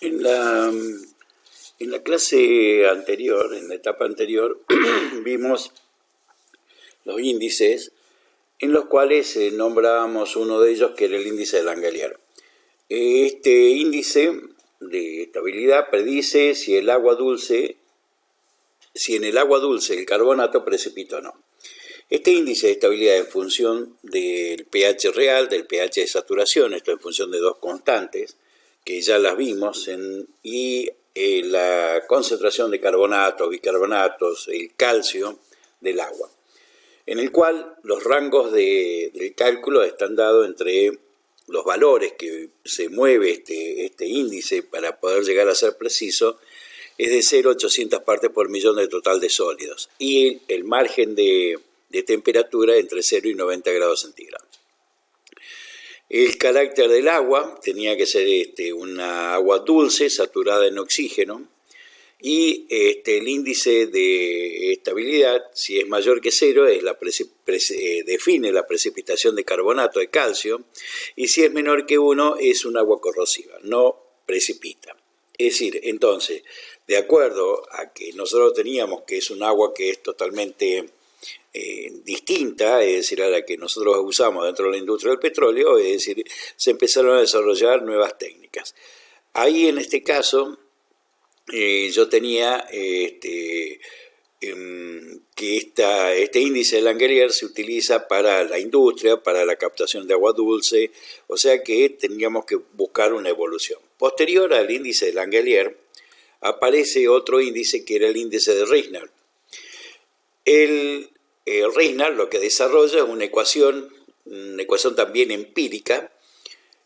En la clase anterior, en la etapa anterior, vimos los índices en los cuales nombrábamos uno de ellos, que era el índice de Langelier. Este índice de estabilidad predice si en el agua dulce el carbonato precipita o no. Este índice de estabilidad en función del pH real, del pH de saturación, esto en función de dos constantes, que ya las vimos, y la concentración de carbonatos, bicarbonatos, el calcio del agua, en el cual los rangos del cálculo están dados entre los valores que se mueve este índice para poder llegar a ser preciso, es de 0 a 800 partes por millón de total de sólidos, y el margen de temperatura entre 0 y 90 grados centígrados. El carácter del agua tenía que ser una agua dulce, saturada en oxígeno, y el índice de estabilidad, si es mayor que 0, define la precipitación de carbonato de calcio, y si es menor que 1, es un agua corrosiva, no precipita. Es decir, entonces, de acuerdo a que nosotros teníamos que es un agua que es totalmente distinta, es decir, a la que nosotros usamos dentro de la industria del petróleo, es decir, se empezaron a desarrollar nuevas técnicas. Ahí en este caso yo tenía que este índice de Langelier se utiliza para la industria, para la captación de agua dulce, o sea que teníamos que buscar una evolución. Posterior al índice de Langelier aparece otro índice que era el índice de Riesner. Riesner lo que desarrolla es una ecuación también empírica,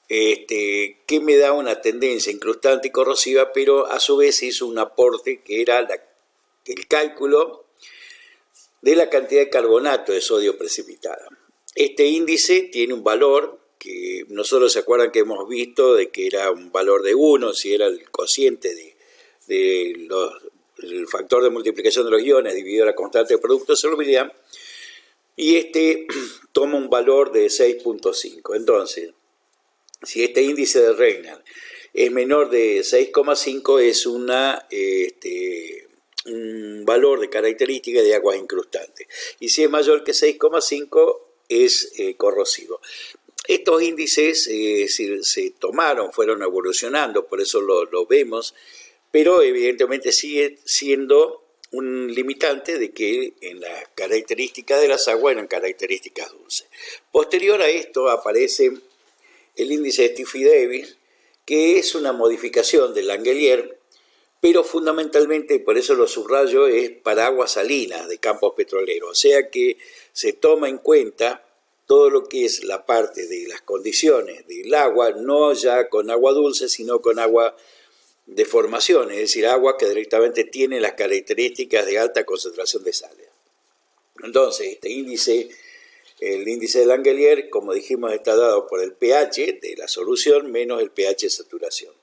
que me da una tendencia incrustante y corrosiva, pero a su vez hizo un aporte que era el cálculo de la cantidad de carbonato de sodio precipitada. Este índice tiene un valor que nosotros se acuerdan que hemos visto de que era un valor de 1, si era el cociente el factor de multiplicación de los iones dividido la constante de producto de solubilidad, y toma un valor de 6.5. Entonces, si este índice de Riesner es menor de 6,5, es un valor de característica de aguas incrustantes, y si es mayor que 6,5 es corrosivo. Estos índices se tomaron, fueron evolucionando, por eso lo vemos, pero evidentemente sigue siendo un limitante de que en las características de las aguas eran características dulces. Posterior a esto aparece el índice de Stiffy-Davis, que es una modificación del Langelier, pero fundamentalmente, por eso lo subrayo, es para aguas salinas de campos petroleros, o sea que se toma en cuenta todo lo que es la parte de las condiciones del agua, no ya con agua dulce, sino con agua de formación, es decir, agua que directamente tiene las características de alta concentración de sales. Entonces, el índice de Langelier, como dijimos, está dado por el pH de la solución menos el pH de saturación.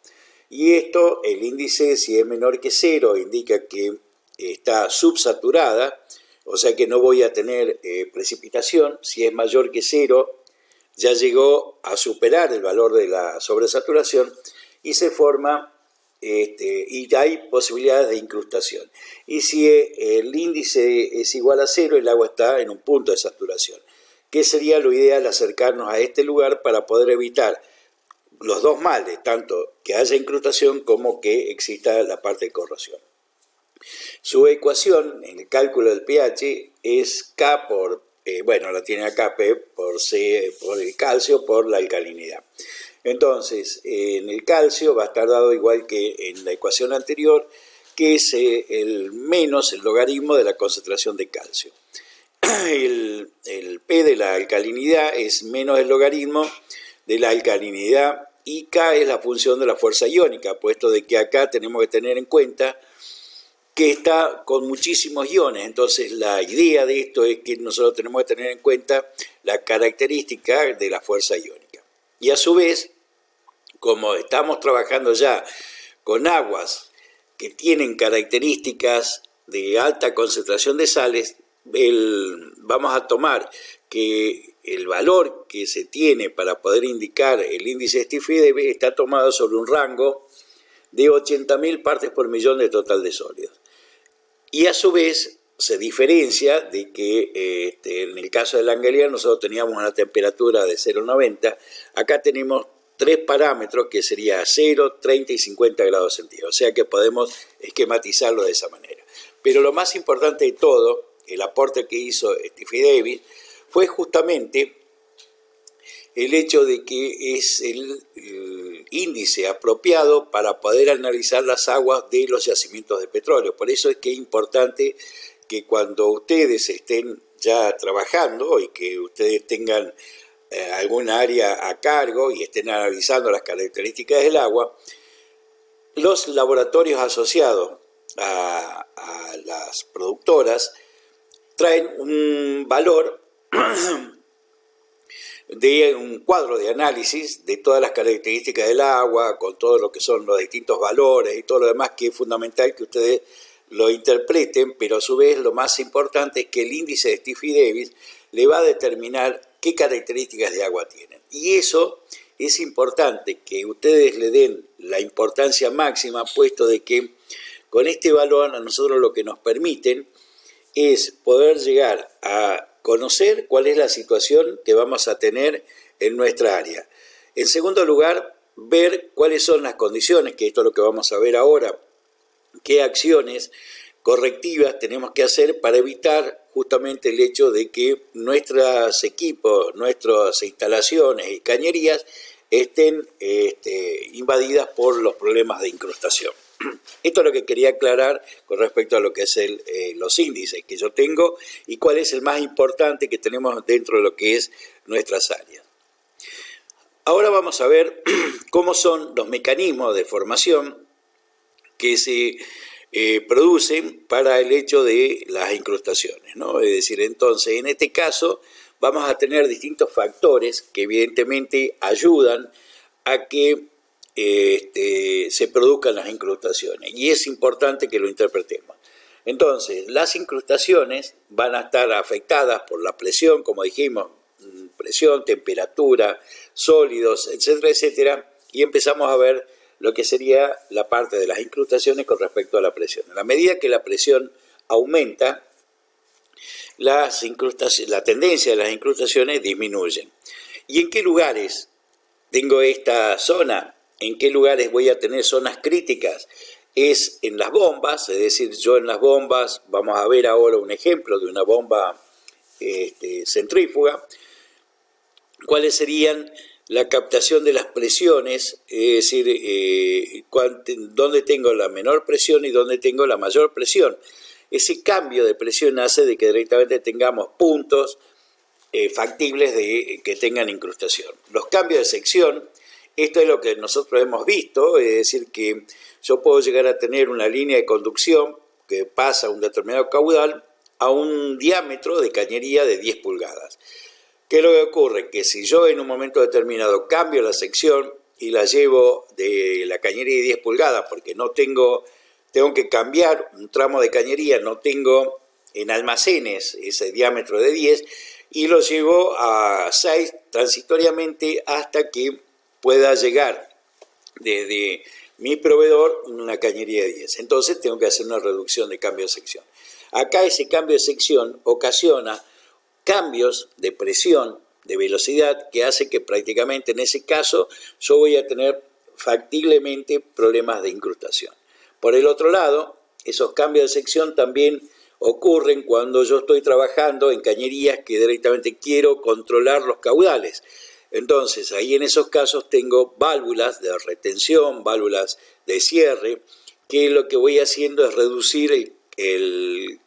Y el índice, si es menor que 0, indica que está subsaturada, o sea que no voy a tener precipitación. Si es mayor que 0, ya llegó a superar el valor de la sobresaturación y se forma, y hay posibilidades de incrustación. Y si el índice es igual a 0, el agua está en un punto de saturación. ¿Qué sería lo ideal? Acercarnos a este lugar para poder evitar los dos males, tanto que haya incrustación como que exista la parte de corrosión. Su ecuación en el cálculo del pH es K la tiene acá, P por C por el calcio por la alcalinidad. Entonces, en el calcio va a estar dado igual que en la ecuación anterior, que es el menos el logaritmo de la concentración de calcio. El P de la alcalinidad es menos el logaritmo de la alcalinidad, y K es la función de la fuerza iónica, puesto de que acá tenemos que tener en cuenta que está con muchísimos iones. Entonces la idea de esto es que nosotros tenemos que tener en cuenta la característica de la fuerza iónica. Y a su vez, como estamos trabajando ya con aguas que tienen características de alta concentración de sales, vamos a tomar que el valor que se tiene para poder indicar el índice de Stiffy-Davis está tomado sobre un rango de 80.000 partes por millón de total de sólidos. Y a su vez se diferencia de que en el caso del Langelier nosotros teníamos una temperatura de 0,90, acá tenemos tres parámetros que sería 0, 30 y 50 grados centígrados, o sea que podemos esquematizarlo de esa manera. Pero lo más importante de todo, el aporte que hizo Stiffy Davis, fue justamente el hecho de que es el índice apropiado para poder analizar las aguas de los yacimientos de petróleo. Por eso es que es importante que cuando ustedes estén ya trabajando y que ustedes tengan alguna área a cargo y estén analizando las características del agua, los laboratorios asociados a las productoras traen un valor de un cuadro de análisis de todas las características del agua, con todo lo que son los distintos valores y todo lo demás, que es fundamental que ustedes lo interpreten, pero a su vez lo más importante es que el índice de Stiffy Davis le va a determinar qué características de agua tienen. Y eso es importante que ustedes le den la importancia máxima, puesto de que con este valor a nosotros lo que nos permiten es poder llegar a conocer cuál es la situación que vamos a tener en nuestra área. En segundo lugar, ver cuáles son las condiciones, que esto es lo que vamos a ver ahora, qué acciones correctivas tenemos que hacer para evitar justamente el hecho de que nuestros equipos, nuestras instalaciones y cañerías estén invadidas por los problemas de incrustación. Esto es lo que quería aclarar con respecto a lo que es los índices que yo tengo y cuál es el más importante que tenemos dentro de lo que es nuestras áreas. Ahora vamos a ver cómo son los mecanismos de formación que se producen para el hecho de las incrustaciones, ¿no? Es decir, entonces, en este caso vamos a tener distintos factores que evidentemente ayudan a que se produzcan las incrustaciones, y es importante que lo interpretemos. Entonces, las incrustaciones van a estar afectadas por la presión, como dijimos, presión, temperatura, sólidos, etcétera, etcétera, y empezamos a ver lo que sería la parte de las incrustaciones con respecto a la presión. A la medida que la presión aumenta, la tendencia de las incrustaciones disminuyen. ¿Y en qué lugares tengo esta zona? ¿En qué lugares voy a tener zonas críticas? Es en las bombas, es decir, yo en las bombas, vamos a ver ahora un ejemplo de una bomba centrífuga, cuáles serían la captación de las presiones, es decir, dónde tengo la menor presión y dónde tengo la mayor presión. Ese cambio de presión hace de que directamente tengamos puntos factibles de que tengan incrustación. Los cambios de sección, esto es lo que nosotros hemos visto, es decir, que yo puedo llegar a tener una línea de conducción que pasa un determinado caudal a un diámetro de cañería de 10 pulgadas. ¿Qué es lo que ocurre? Que si yo en un momento determinado cambio la sección y la llevo de la cañería de 10 pulgadas porque tengo que cambiar un tramo de cañería, no tengo en almacenes ese diámetro de 10 y lo llevo a 6 transitoriamente hasta que pueda llegar desde mi proveedor una cañería de 10. Entonces tengo que hacer una reducción de cambio de sección. Acá ese cambio de sección ocasiona cambios de presión, de velocidad, que hace que prácticamente en ese caso yo voy a tener factiblemente problemas de incrustación. Por el otro lado, esos cambios de sección también ocurren cuando yo estoy trabajando en cañerías que directamente quiero controlar los caudales. Entonces, ahí en esos casos tengo válvulas de retención, válvulas de cierre, que lo que voy haciendo es reducir el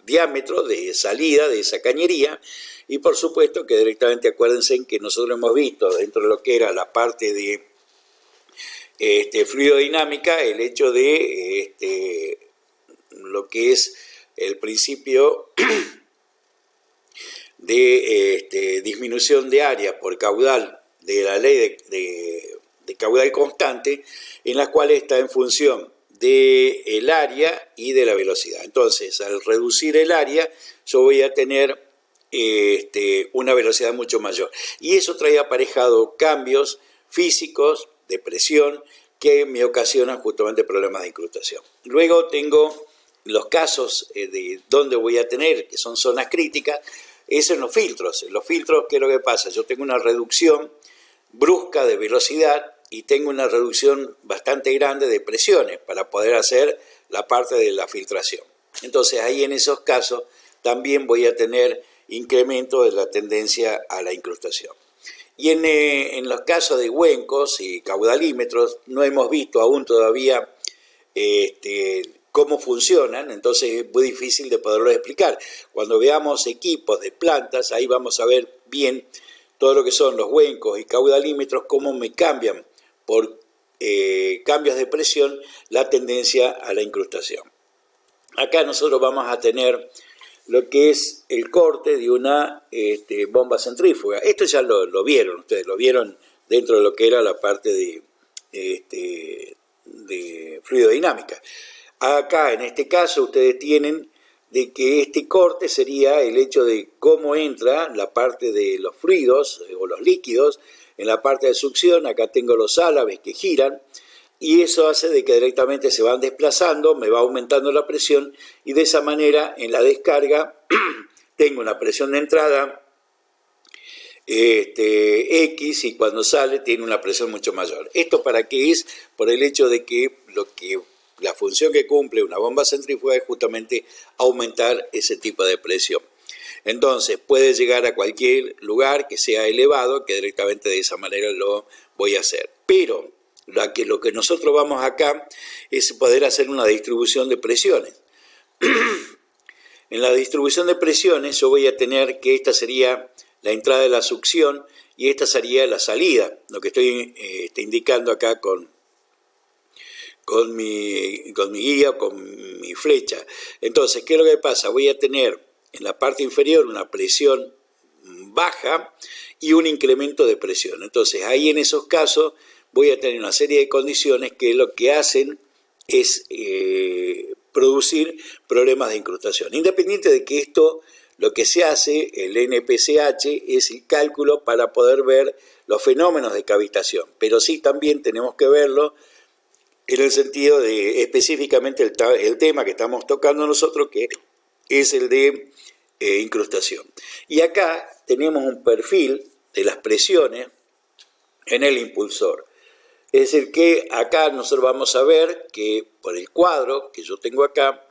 diámetro de salida de esa cañería, y por supuesto que directamente acuérdense que nosotros hemos visto dentro de lo que era la parte de fluidodinámica el hecho de lo que es el principio de disminución de área por caudal de la ley de caudal constante, en la cual está en función del área y de la velocidad. Entonces, al reducir el área, yo voy a tener una velocidad mucho mayor. Y eso trae aparejado cambios físicos de presión que me ocasionan justamente problemas de incrustación. Luego tengo los casos de donde voy a tener, que son zonas críticas, es en los filtros. En los filtros, ¿qué es lo que pasa? Yo tengo una reducción brusca de velocidad y tengo una reducción bastante grande de presiones para poder hacer la parte de la filtración. Entonces ahí en esos casos también voy a tener incremento de la tendencia a la incrustación. Y en los casos de huencos y caudalímetros no hemos visto aún todavía cómo funcionan, entonces es muy difícil de poderlo explicar. Cuando veamos equipos de plantas, ahí vamos a ver bien todo lo que son los huencos y caudalímetros, cómo me cambian por cambios de presión la tendencia a la incrustación. Acá nosotros vamos a tener lo que es el corte de una bomba centrífuga. Esto ya lo vieron, ustedes lo vieron dentro de lo que era la parte de fluidodinámica. Acá en este caso ustedes tienen de que este corte sería el hecho de cómo entra la parte de los fluidos o los líquidos en la parte de succión. Acá tengo los álabes que giran y eso hace de que directamente se van desplazando, me va aumentando la presión y de esa manera en la descarga tengo una presión de entrada X y cuando sale tiene una presión mucho mayor. ¿Esto para qué es? Por el hecho de que la función que cumple una bomba centrífuga es justamente aumentar ese tipo de presión. Entonces puede llegar a cualquier lugar que sea elevado, que directamente de esa manera lo voy a hacer. Pero lo que nosotros vamos acá es poder hacer una distribución de presiones. En la distribución de presiones yo voy a tener que esta sería la entrada de la succión y esta sería la salida, lo que estoy indicando acá con mi guía, con mi flecha. Entonces, ¿qué es lo que pasa? Voy a tener en la parte inferior una presión baja y un incremento de presión. Entonces, ahí en esos casos voy a tener una serie de condiciones que lo que hacen es producir problemas de incrustación. Independiente de que esto, lo que se hace, el NPCH, es el cálculo para poder ver los fenómenos de cavitación. Pero sí también tenemos que verlo en el sentido de específicamente el tema que estamos tocando nosotros, que es el de incrustación. Y acá tenemos un perfil de las presiones en el impulsor. Es decir, que acá nosotros vamos a ver que por el cuadro que yo tengo acá,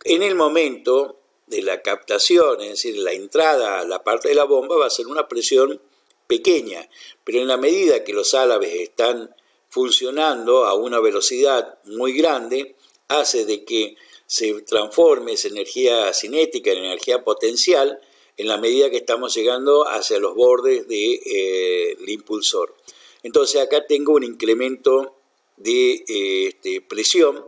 en el momento de la captación, es decir, la entrada a la parte de la bomba va a ser una presión pequeña, pero en la medida que los álabes están funcionando a una velocidad muy grande, hace de que se transforme esa energía cinética en energía potencial en la medida que estamos llegando hacia los bordes del impulsor. Entonces acá tengo un incremento de presión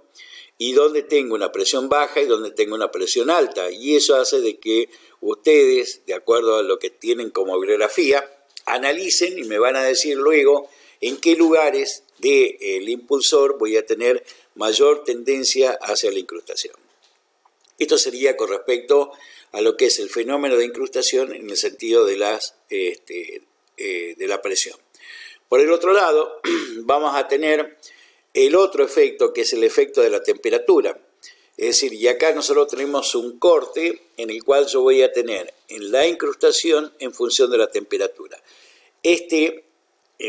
y donde tengo una presión baja y donde tengo una presión alta, y eso hace de que ustedes, de acuerdo a lo que tienen como bibliografía, analicen y me van a decir luego en qué lugares del impulsor voy a tener mayor tendencia hacia la incrustación. Esto sería con respecto a lo que es el fenómeno de incrustación en el sentido de la presión. Por el otro lado, vamos a tener el otro efecto, que es el efecto de la temperatura. Es decir, y acá nosotros tenemos un corte en el cual yo voy a tener en la incrustación en función de la temperatura.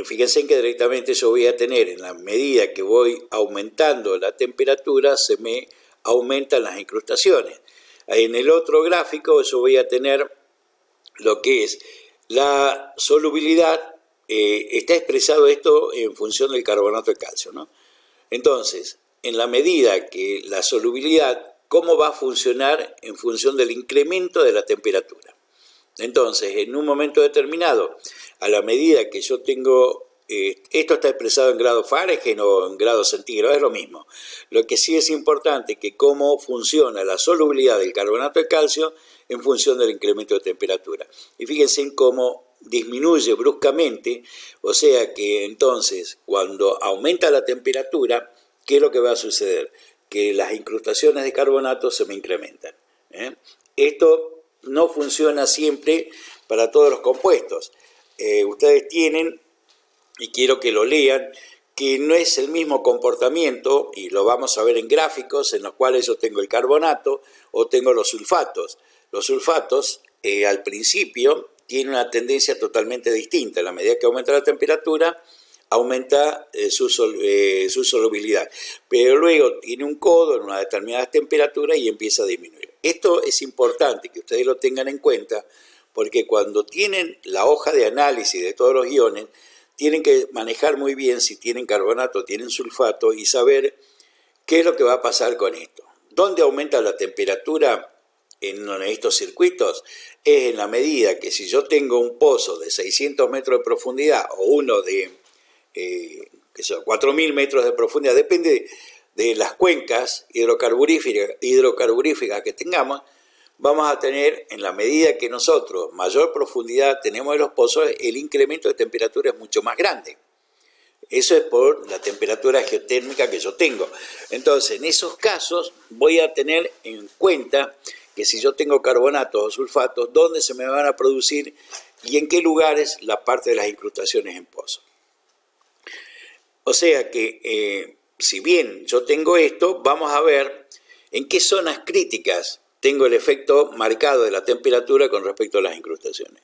Fíjense en que directamente yo voy a tener, en la medida que voy aumentando la temperatura, se me aumentan las incrustaciones. En el otro gráfico yo voy a tener lo que es la solubilidad. Está expresado esto en función del carbonato de calcio, ¿no? Entonces, en la medida que la solubilidad, ¿cómo va a funcionar en función del incremento de la temperatura? Entonces, en un momento determinado, a la medida que yo tengo, esto está expresado en grados Fahrenheit o en grados centígrados, es lo mismo. Lo que sí es importante es que cómo funciona la solubilidad del carbonato de calcio en función del incremento de temperatura. Y fíjense en cómo disminuye bruscamente, o sea que entonces cuando aumenta la temperatura, ¿qué es lo que va a suceder? Que las incrustaciones de carbonato se me incrementan. Esto no funciona siempre para todos los compuestos. Ustedes tienen, y quiero que lo lean, que no es el mismo comportamiento, y lo vamos a ver en gráficos en los cuales yo tengo el carbonato o tengo los sulfatos. Los sulfatos al principio tienen una tendencia totalmente distinta. A la medida que aumenta la temperatura, aumenta su solubilidad, pero luego tiene un codo en una determinada temperatura y empieza a disminuir. Esto es importante que ustedes lo tengan en cuenta, porque cuando tienen la hoja de análisis de todos los iones, tienen que manejar muy bien si tienen carbonato o tienen sulfato y saber qué es lo que va a pasar con esto. ¿Dónde aumenta la temperatura en estos circuitos? Es en la medida que si yo tengo un pozo de 600 metros de profundidad o uno de 4.000 metros de profundidad, depende de las cuencas hidrocarburíferas que tengamos, vamos a tener, en la medida que nosotros mayor profundidad tenemos de los pozos, el incremento de temperatura es mucho más grande. Eso es por la temperatura geotérmica que yo tengo. Entonces, en esos casos voy a tener en cuenta que si yo tengo carbonatos o sulfatos, dónde se me van a producir y en qué lugares la parte de las incrustaciones en pozos. O sea que, si bien yo tengo esto, vamos a ver en qué zonas críticas tengo el efecto marcado de la temperatura con respecto a las incrustaciones.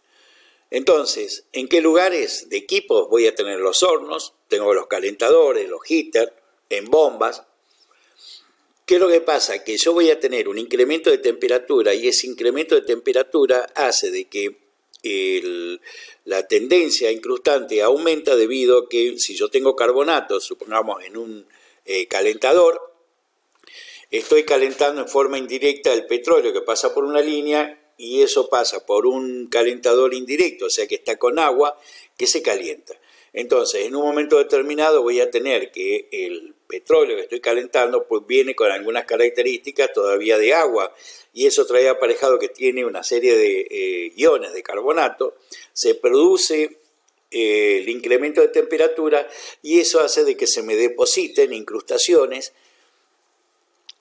Entonces, ¿en qué lugares de equipos voy a tener los hornos? Tengo los calentadores, los heaters, en bombas. ¿Qué es lo que pasa? Que yo voy a tener un incremento de temperatura y ese incremento de temperatura hace de que la tendencia incrustante aumenta debido a que si yo tengo carbonato, supongamos en un calentador, estoy calentando en forma indirecta el petróleo que pasa por una línea y eso pasa por un calentador indirecto, o sea que está con agua que se calienta. Entonces, en un momento determinado voy a tener que el petróleo que estoy calentando pues viene con algunas características todavía de agua y eso trae aparejado que tiene una serie de iones de carbonato, se produce el incremento de temperatura y eso hace de que se me depositen incrustaciones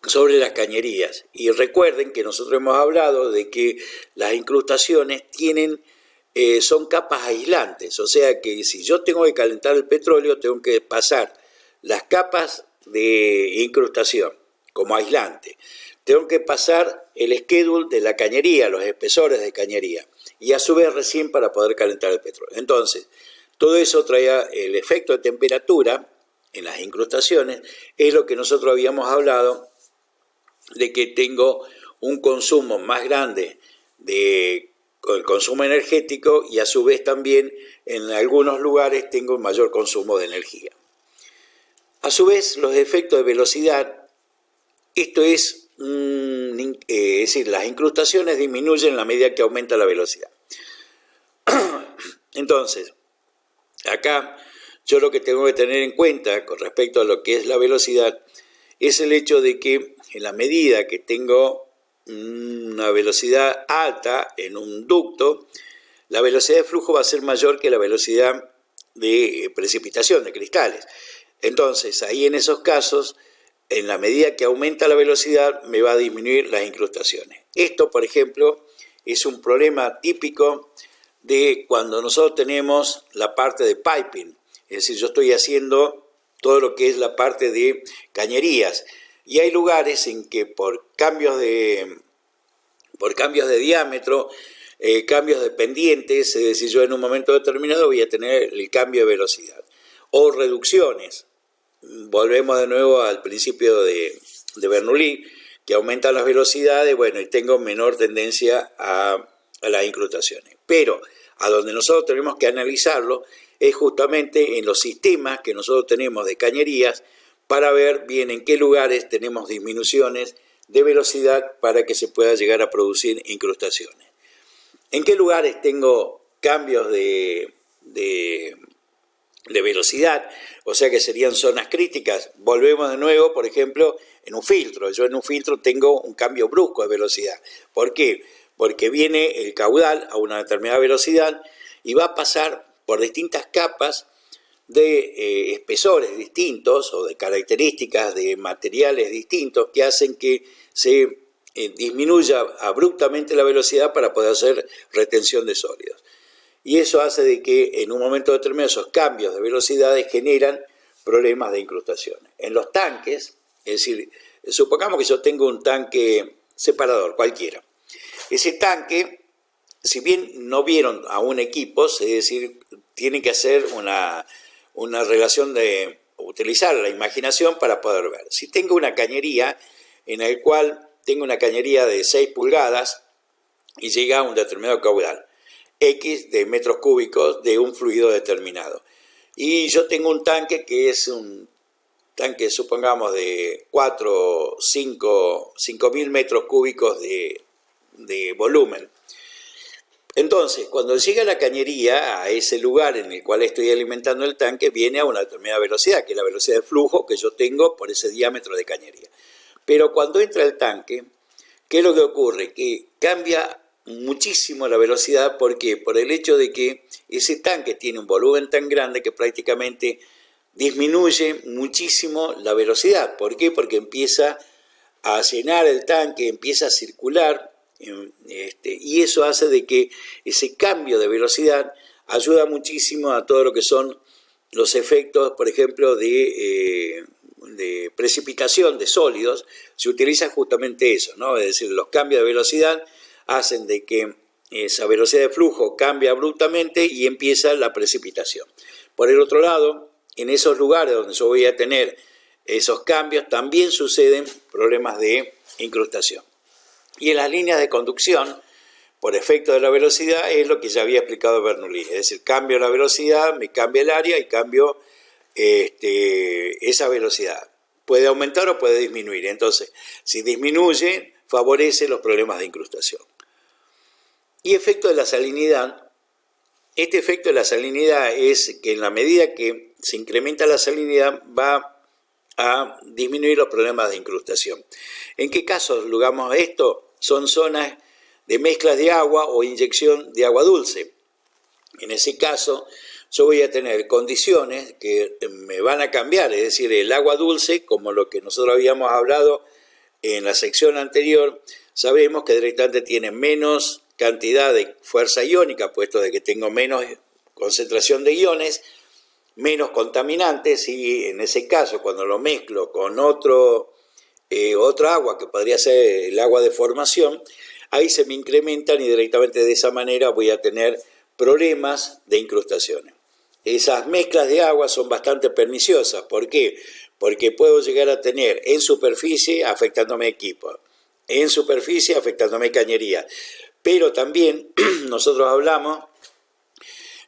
sobre las cañerías. Y recuerden que nosotros hemos hablado de que las incrustaciones son capas aislantes, o sea que si yo tengo que calentar el petróleo, tengo que pasar las capas de incrustación como aislante. Tengo que pasar el schedule de la cañería, los espesores de cañería, y a su vez recién para poder calentar el petróleo. Entonces, todo eso trae el efecto de temperatura en las incrustaciones, es lo que nosotros habíamos hablado de que tengo un consumo más grande de el consumo energético y a su vez también en algunos lugares tengo mayor consumo de energía. A su vez, los efectos de velocidad, esto es decir, las incrustaciones disminuyen a la medida que aumenta la velocidad. Entonces, acá yo lo que tengo que tener en cuenta con respecto a lo que es la velocidad es el hecho de que en la medida que tengo una velocidad alta en un ducto, la velocidad de flujo va a ser mayor que la velocidad de precipitación de cristales. Entonces, ahí en esos casos, en la medida que aumenta la velocidad, me va a disminuir las incrustaciones. Esto, por ejemplo, es un problema típico de cuando nosotros tenemos la parte de piping. Es decir, yo estoy haciendo todo lo que es la parte de cañerías. Y hay lugares en que por cambios de diámetro, cambios de pendientes, es decir, yo en un momento determinado voy a tener el cambio de velocidad. O reducciones. Volvemos de nuevo al principio de Bernoulli, que aumentan las velocidades, bueno, y tengo menor tendencia a las incrustaciones. Pero a donde nosotros tenemos que analizarlo es justamente en los sistemas que nosotros tenemos de cañerías para ver bien en qué lugares tenemos disminuciones de velocidad para que se pueda llegar a producir incrustaciones. ¿En qué lugares tengo cambios de velocidad? O sea que serían zonas críticas. Volvemos de nuevo, por ejemplo, en un filtro. Yo en un filtro tengo un cambio brusco de velocidad. ¿Por qué? Porque viene el caudal a una determinada velocidad y va a pasar por distintas capas de espesores distintos o de características de materiales distintos que hacen que se disminuya abruptamente la velocidad para poder hacer retención de sólidos. Y eso hace de que en un momento determinado esos cambios de velocidades generan problemas de incrustaciones. En los tanques, es decir, supongamos que yo tengo un tanque separador, cualquiera. Ese tanque, si bien no vieron aún equipos, es decir, tienen que hacer una relación de utilizar la imaginación para poder ver. Si tengo una cañería en la cual tengo una cañería de 6 pulgadas y llega a un determinado caudal, X de metros cúbicos de un fluido determinado. Y yo tengo un tanque que es un tanque, supongamos, de 5.000 metros cúbicos de volumen. Entonces, cuando llega la cañería a ese lugar en el cual estoy alimentando el tanque, viene a una determinada velocidad, que es la velocidad de flujo que yo tengo por ese diámetro de cañería. Pero cuando entra el tanque, ¿qué es lo que ocurre? Que cambia muchísimo la velocidad. ¿Por qué? Por el hecho de que ese tanque tiene un volumen tan grande que prácticamente disminuye muchísimo la velocidad. ¿Por qué? Porque empieza a llenar el tanque, empieza a circular, y eso hace de que ese cambio de velocidad ayuda muchísimo a todo lo que son los efectos, por ejemplo, de precipitación de sólidos. Se utiliza justamente eso, ¿no? Es decir, los cambios de velocidad hacen de que esa velocidad de flujo cambie abruptamente y empieza la precipitación. Por el otro lado, en esos lugares donde yo voy a tener esos cambios, también suceden problemas de incrustación. Y en las líneas de conducción, por efecto de la velocidad, es lo que ya había explicado Bernoulli. Es decir, cambio la velocidad, me cambia el área y cambio esa velocidad. Puede aumentar o puede disminuir. Entonces, si disminuye, favorece los problemas de incrustación. Y efecto de la salinidad. Este efecto de la salinidad es que en la medida que se incrementa la salinidad va a disminuir los problemas de incrustación. ¿En qué casos logramos esto? Son zonas de mezclas de agua o inyección de agua dulce. En ese caso, yo voy a tener condiciones que me van a cambiar, es decir, el agua dulce, como lo que nosotros habíamos hablado en la sección anterior, sabemos que directamente tiene menos cantidad de fuerza iónica, puesto de que tengo menos concentración de iones, menos contaminantes, y en ese caso, cuando lo mezclo con otra agua, que podría ser el agua de formación, ahí se me incrementan y directamente de esa manera voy a tener problemas de incrustaciones. Esas mezclas de agua son bastante perniciosas. ¿Por qué? Porque puedo llegar a tener en superficie afectándome equipo, en superficie afectándome cañería, pero también nosotros hablamos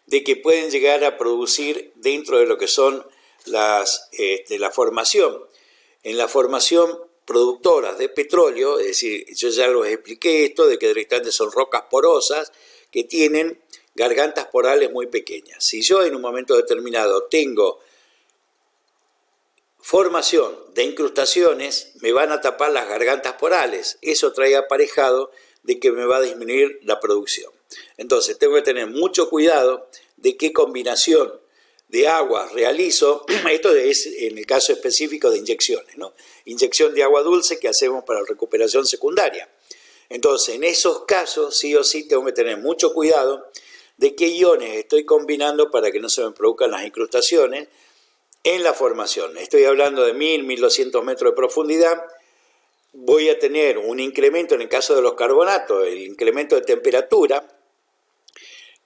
de que pueden llegar a producir dentro de lo que son la formación. En la formación productoras de petróleo, es decir, yo ya los expliqué esto, de que directamente son rocas porosas que tienen gargantas porales muy pequeñas. Si yo en un momento determinado tengo formación de incrustaciones, me van a tapar las gargantas porales. Eso trae aparejado de que me va a disminuir la producción. Entonces tengo que tener mucho cuidado de qué combinación de agua realizo. Esto es en el caso específico de inyecciones, ¿no? Inyección de agua dulce que hacemos para recuperación secundaria. Entonces, en esos casos, sí o sí, tengo que tener mucho cuidado de qué iones estoy combinando para que no se me produzcan las incrustaciones en la formación. Estoy hablando de 1.000, 1.200 metros de profundidad. Voy a tener un incremento en el caso de los carbonatos, el incremento de temperatura.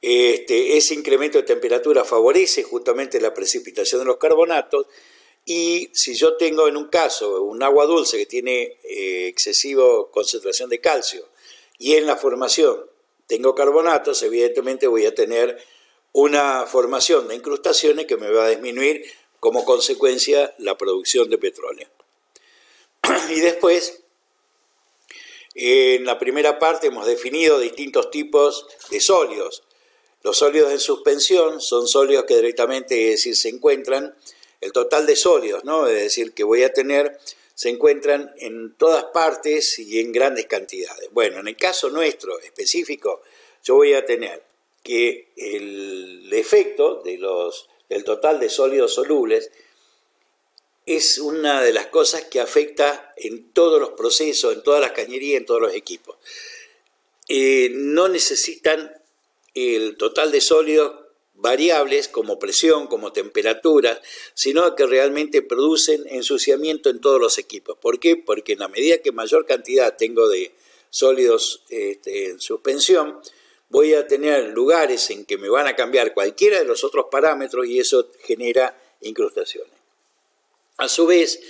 Ese incremento de temperatura favorece justamente la precipitación de los carbonatos, y si yo tengo en un caso un agua dulce que tiene excesiva concentración de calcio y en la formación tengo carbonatos, evidentemente voy a tener una formación de incrustaciones que me va a disminuir como consecuencia la producción de petróleo. Y después, en la primera parte hemos definido distintos tipos de sólidos. Los sólidos en suspensión son sólidos que directamente, es decir, se encuentran, el total de sólidos, ¿no? Es decir, que voy a tener, se encuentran en todas partes y en grandes cantidades. Bueno, en el caso nuestro específico, yo voy a tener que el efecto del total de sólidos solubles es una de las cosas que afecta en todos los procesos, en todas las cañerías, en todos los equipos. No necesitan el total de sólidos variables como presión, como temperatura, sino que realmente producen ensuciamiento en todos los equipos. ¿Por qué? Porque en la medida que mayor cantidad tengo de sólidos en suspensión, voy a tener lugares en que me van a cambiar cualquiera de los otros parámetros y eso genera incrustaciones. A su vez,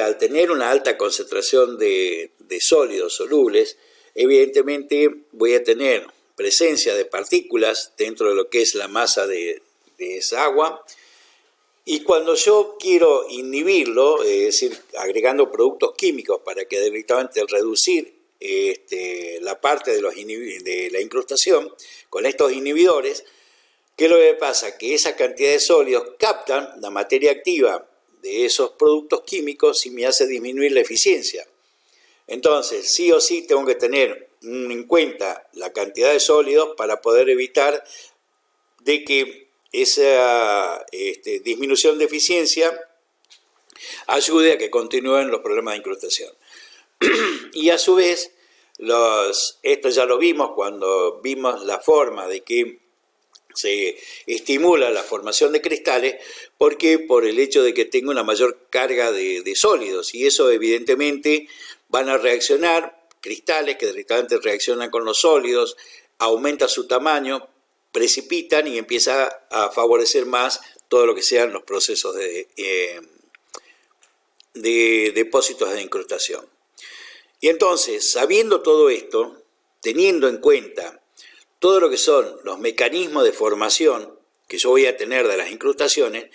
al tener una alta concentración de sólidos solubles, evidentemente voy a tener presencia de partículas dentro de lo que es la masa de esa agua, y cuando yo quiero inhibirlo, es decir, agregando productos químicos para que directamente reducir la parte de la incrustación con estos inhibidores, ¿qué es lo que pasa? Que esa cantidad de sólidos captan la materia activa de esos productos químicos y me hace disminuir la eficiencia. Entonces, sí o sí tengo que tener en cuenta la cantidad de sólidos para poder evitar de que esa disminución de eficiencia ayude a que continúen los problemas de incrustación. Y a su vez, esto ya lo vimos cuando vimos la forma de que se estimula la formación de cristales, porque por el hecho de que tengo una mayor carga de sólidos, y eso evidentemente van a reaccionar cristales que directamente reaccionan con los sólidos, aumenta su tamaño, precipitan y empieza a favorecer más todo lo que sean los procesos de depósitos de incrustación. Y entonces, sabiendo todo esto, teniendo en cuenta todo lo que son los mecanismos de formación que yo voy a tener de las incrustaciones,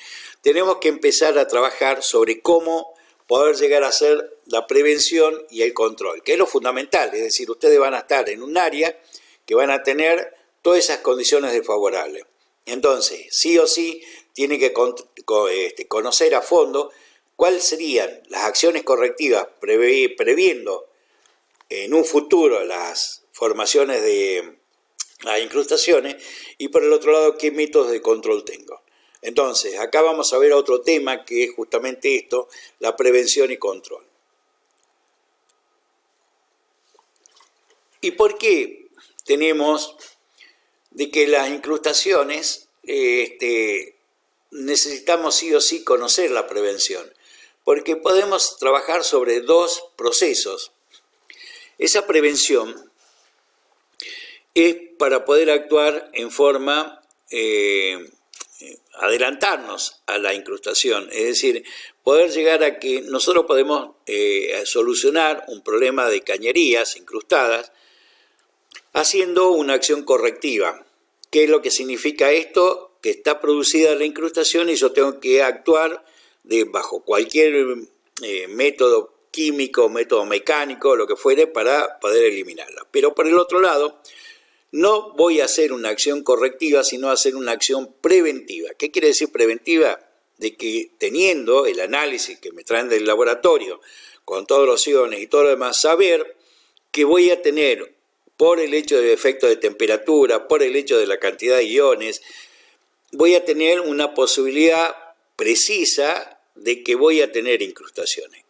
tenemos que empezar a trabajar sobre cómo poder llegar a hacer la prevención y el control, que es lo fundamental. Es decir, ustedes van a estar en un área que van a tener todas esas condiciones desfavorables. Entonces, sí o sí, tiene que conocer a fondo cuáles serían las acciones correctivas previendo en un futuro las formaciones de las incrustaciones, y por el otro lado qué métodos de control tengo. Entonces, acá vamos a ver otro tema que es justamente esto, la prevención y control. ¿Y por qué tenemos de que las incrustaciones necesitamos sí o sí conocer la prevención? Porque podemos trabajar sobre dos procesos. Esa prevención es para poder actuar en forma, adelantarnos a la incrustación, es decir, poder llegar a que nosotros podemos solucionar un problema de cañerías incrustadas haciendo una acción correctiva. ¿Qué es lo que significa esto? Que está producida la incrustación y yo tengo que actuar bajo cualquier método químico, método mecánico, lo que fuere, para poder eliminarla. Pero por el otro lado, no voy a hacer una acción correctiva, sino hacer una acción preventiva. ¿Qué quiere decir preventiva? De que teniendo el análisis que me traen del laboratorio, con todos los iones y todo lo demás, saber que voy a tener, por el hecho del efecto de temperatura, por el hecho de la cantidad de iones, voy a tener una posibilidad precisa de que voy a tener incrustaciones.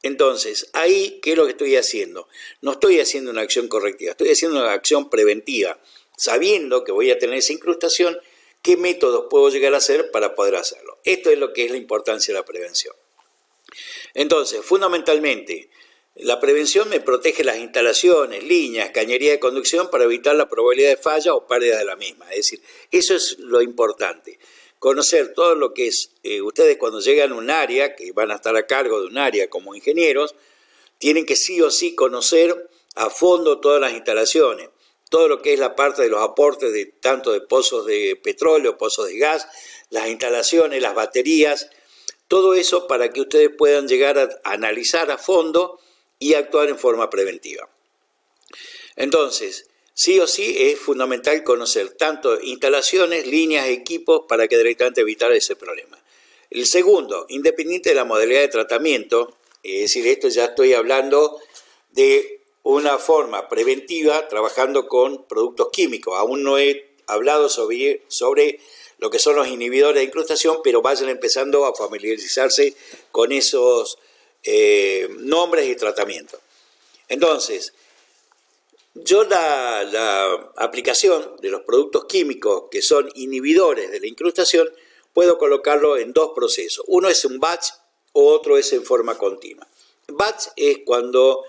Entonces, ahí, ¿qué es lo que estoy haciendo? No estoy haciendo una acción correctiva, estoy haciendo una acción preventiva, sabiendo que voy a tener esa incrustación, ¿qué métodos puedo llegar a hacer para poder hacerlo? Esto es lo que es la importancia de la prevención. Entonces, fundamentalmente, la prevención me protege las instalaciones, líneas, cañería de conducción para evitar la probabilidad de falla o pérdida de la misma. Es decir, eso es lo importante. Conocer todo lo que es, ustedes cuando llegan a un área, que van a estar a cargo de un área como ingenieros, tienen que sí o sí conocer a fondo todas las instalaciones, todo lo que es la parte de los aportes de tanto de pozos de petróleo, pozos de gas, las instalaciones, las baterías, todo eso para que ustedes puedan llegar a analizar a fondo y actuar en forma preventiva. Entonces, sí o sí es fundamental conocer tanto instalaciones, líneas, equipos para que directamente evitar ese problema. El segundo, independiente de la modalidad de tratamiento, es decir, esto ya estoy hablando de una forma preventiva trabajando con productos químicos. Aún no he hablado sobre lo que son los inhibidores de incrustación, pero vayan empezando a familiarizarse con esos nombres y tratamientos. Entonces, Yo la aplicación de los productos químicos que son inhibidores de la incrustación puedo colocarlo en dos procesos. Uno es un batch, otro es en forma continua. Batch es cuando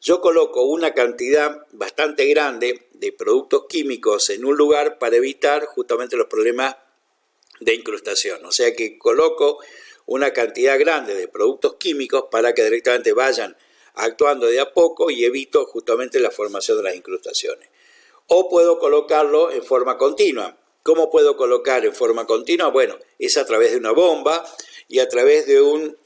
yo coloco una cantidad bastante grande de productos químicos en un lugar para evitar justamente los problemas de incrustación. O sea que coloco una cantidad grande de productos químicos para que directamente vayan actuando de a poco y evito justamente la formación de las incrustaciones. O puedo colocarlo en forma continua. ¿Cómo puedo colocar en forma continua? Bueno, es a través de una bomba y a través de un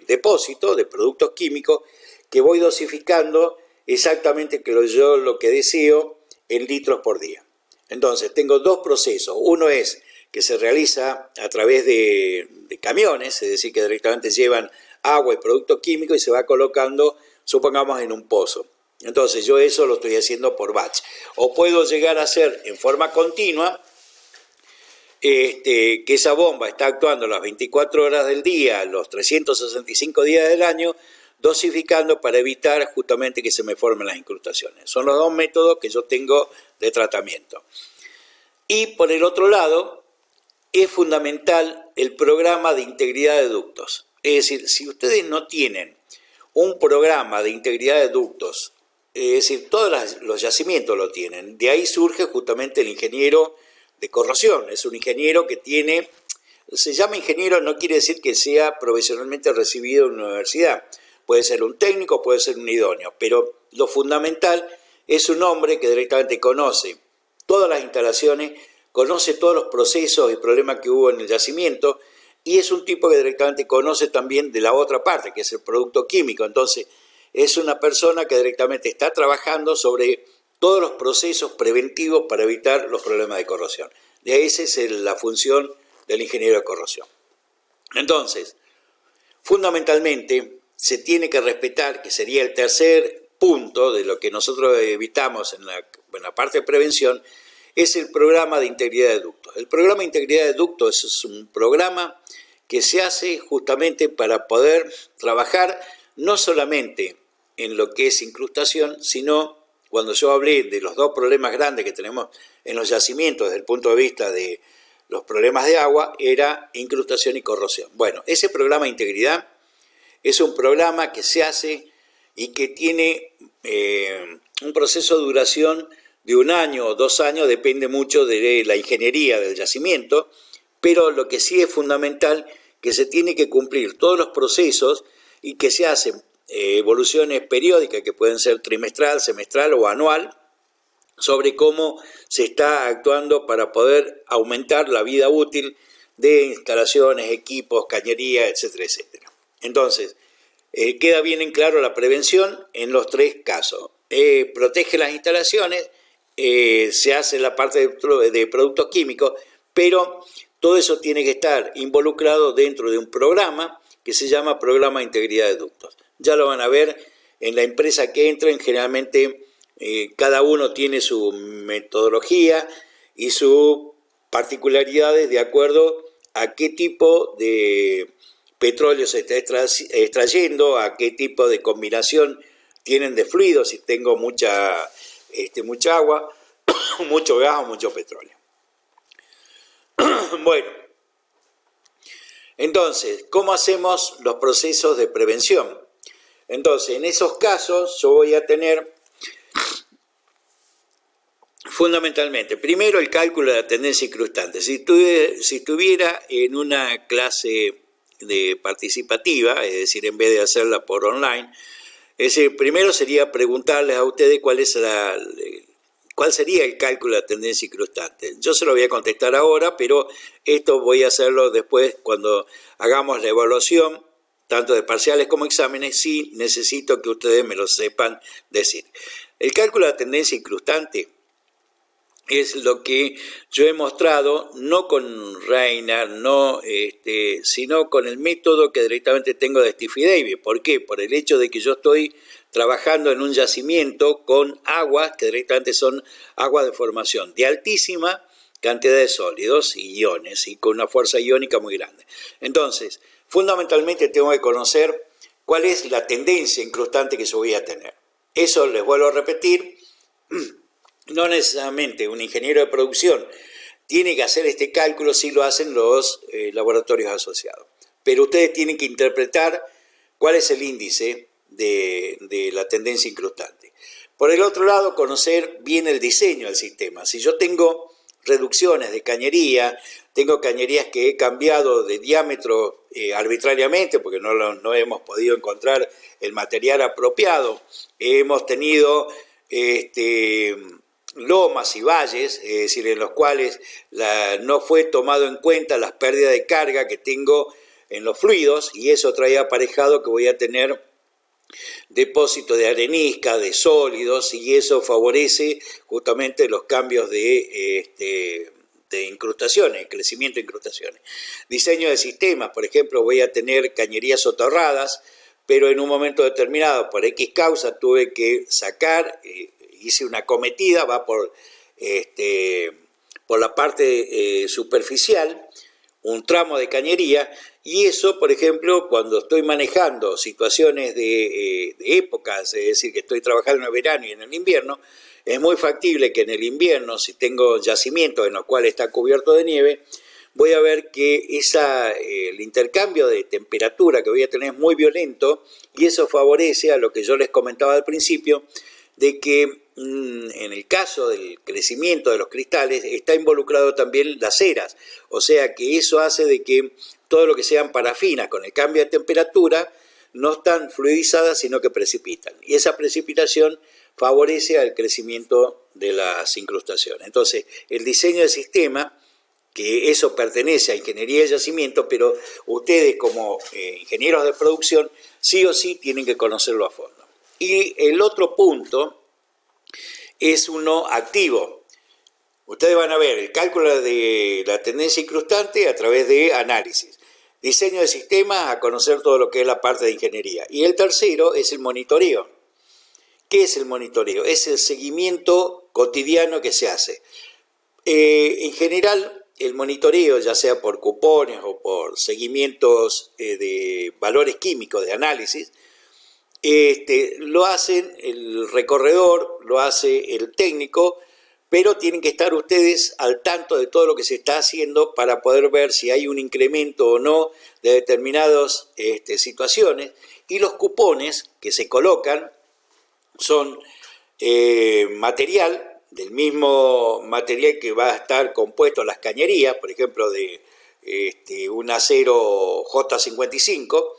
depósito de productos químicos que voy dosificando exactamente lo que deseo en litros por día. Entonces, tengo dos procesos. Uno es que se realiza a través de camiones, es decir, que directamente llevan agua y productos químicos y se va colocando, supongamos, en un pozo. Entonces, yo eso lo estoy haciendo por batch. O puedo llegar a hacer en forma continua, que esa bomba está actuando las 24 horas del día, los 365 días del año, dosificando para evitar justamente que se me formen las incrustaciones. Son los dos métodos que yo tengo de tratamiento. Y por el otro lado, es fundamental el programa de integridad de ductos. Es decir, si ustedes no tienen un programa de integridad de ductos, es decir, todos los yacimientos lo tienen, de ahí surge justamente el ingeniero de corrosión. Es un ingeniero que se llama ingeniero, no quiere decir que sea profesionalmente recibido en una universidad. Puede ser un técnico, puede ser un idóneo, pero lo fundamental es un hombre que directamente conoce todas las instalaciones, conoce todos los procesos y problemas que hubo en el yacimiento, y es un tipo que directamente conoce también de la otra parte, que es el producto químico. Entonces, es una persona que directamente está trabajando sobre todos los procesos preventivos para evitar los problemas de corrosión. Esa es la función del ingeniero de corrosión. Entonces, fundamentalmente, se tiene que respetar, que sería el tercer punto de lo que nosotros evitamos en la parte de prevención, es el programa de integridad de ductos. El programa de integridad de ductos es un programa que se hace justamente para poder trabajar no solamente en lo que es incrustación, sino cuando yo hablé de los dos problemas grandes que tenemos en los yacimientos desde el punto de vista de los problemas de agua, era incrustación y corrosión. Bueno, ese programa de integridad es un programa que se hace y que tiene un proceso de duración de 1 año o 2 años, depende mucho de la ingeniería del yacimiento, pero lo que sí es fundamental que se tiene que cumplir todos los procesos y que se hacen evoluciones periódicas que pueden ser trimestral, semestral o anual, sobre cómo se está actuando para poder aumentar la vida útil de instalaciones, equipos, cañería, etcétera, etcétera. Entonces, queda bien en claro la prevención en los tres casos. Protege las instalaciones, se hace la parte de productos químicos, pero todo eso tiene que estar involucrado dentro de un programa que se llama Programa de Integridad de Ductos. Ya lo van a ver en la empresa que entren, generalmente cada uno tiene su metodología y sus particularidades de acuerdo a qué tipo de petróleo se está extrayendo, a qué tipo de combinación tienen de fluidos, si tengo mucha agua, mucho gas o mucho petróleo. Bueno, entonces, ¿cómo hacemos los procesos de prevención? Entonces, en esos casos yo voy a tener fundamentalmente, primero el cálculo de la tendencia incrustante. Si estuviera en una clase participativa, es decir, en vez de hacerla por online, primero sería preguntarles a ustedes cuál sería el cálculo de la tendencia incrustante. Yo se lo voy a contestar ahora, pero esto voy a hacerlo después cuando hagamos la evaluación, tanto de parciales como exámenes, sí necesito que ustedes me lo sepan decir. El cálculo de la tendencia incrustante es lo que yo he mostrado, no con Reinhardt, sino con el método que directamente tengo de Stiffy Davis. ¿Por qué? Por el hecho de que yo estoy trabajando en un yacimiento con aguas que directamente son aguas de formación de altísima cantidad de sólidos y iones y con una fuerza iónica muy grande. Entonces, fundamentalmente tengo que conocer cuál es la tendencia incrustante que yo voy a tener. Eso les vuelvo a repetir, no necesariamente un ingeniero de producción tiene que hacer este cálculo si lo hacen los laboratorios asociados. Pero ustedes tienen que interpretar cuál es el índice de la tendencia incrustante. Por el otro lado, conocer bien el diseño del sistema. Si yo tengo reducciones de cañería, tengo cañerías que he cambiado de diámetro arbitrariamente porque no hemos podido encontrar el material apropiado, hemos tenido lomas y valles, es decir, en los cuales no fue tomado en cuenta las pérdidas de carga que tengo en los fluidos, y eso trae aparejado que voy a tener depósito de arenisca, de sólidos, y eso favorece justamente los cambios de incrustaciones, crecimiento de incrustaciones. Diseño de sistemas, por ejemplo, voy a tener cañerías soterradas, pero en un momento determinado, por X causa, tuve que sacar, hice una cometida, va por la parte superficial, un tramo de cañería, y eso, por ejemplo, cuando estoy manejando situaciones de épocas, es decir, que estoy trabajando en el verano y en el invierno, es muy factible que en el invierno, si tengo yacimientos en los cuales está cubierto de nieve, voy a ver que el intercambio de temperatura que voy a tener es muy violento, y eso favorece a lo que yo les comentaba al principio, de que en el caso del crecimiento de los cristales está involucrado también las ceras, o sea que eso hace de que todo lo que sean parafinas con el cambio de temperatura no están fluidizadas sino que precipitan, y esa precipitación favorece al crecimiento de las incrustaciones. Entonces el diseño del sistema, que eso pertenece a ingeniería de yacimiento, pero ustedes como ingenieros de producción sí o sí tienen que conocerlo a fondo. Y el otro punto es uno activo. Ustedes van a ver el cálculo de la tendencia incrustante a través de análisis. Diseño de sistemas, a conocer todo lo que es la parte de ingeniería. Y el tercero es el monitoreo. ¿Qué es el monitoreo? Es el seguimiento cotidiano que se hace. En general, el monitoreo, ya sea por cupones o por seguimientos de valores químicos de análisis, lo hacen el recorredor, lo hace el técnico, pero tienen que estar ustedes al tanto de todo lo que se está haciendo para poder ver si hay un incremento o no de determinadas situaciones, y los cupones que se colocan son material, del mismo material que va a estar compuesto las cañerías, por ejemplo de un acero J55,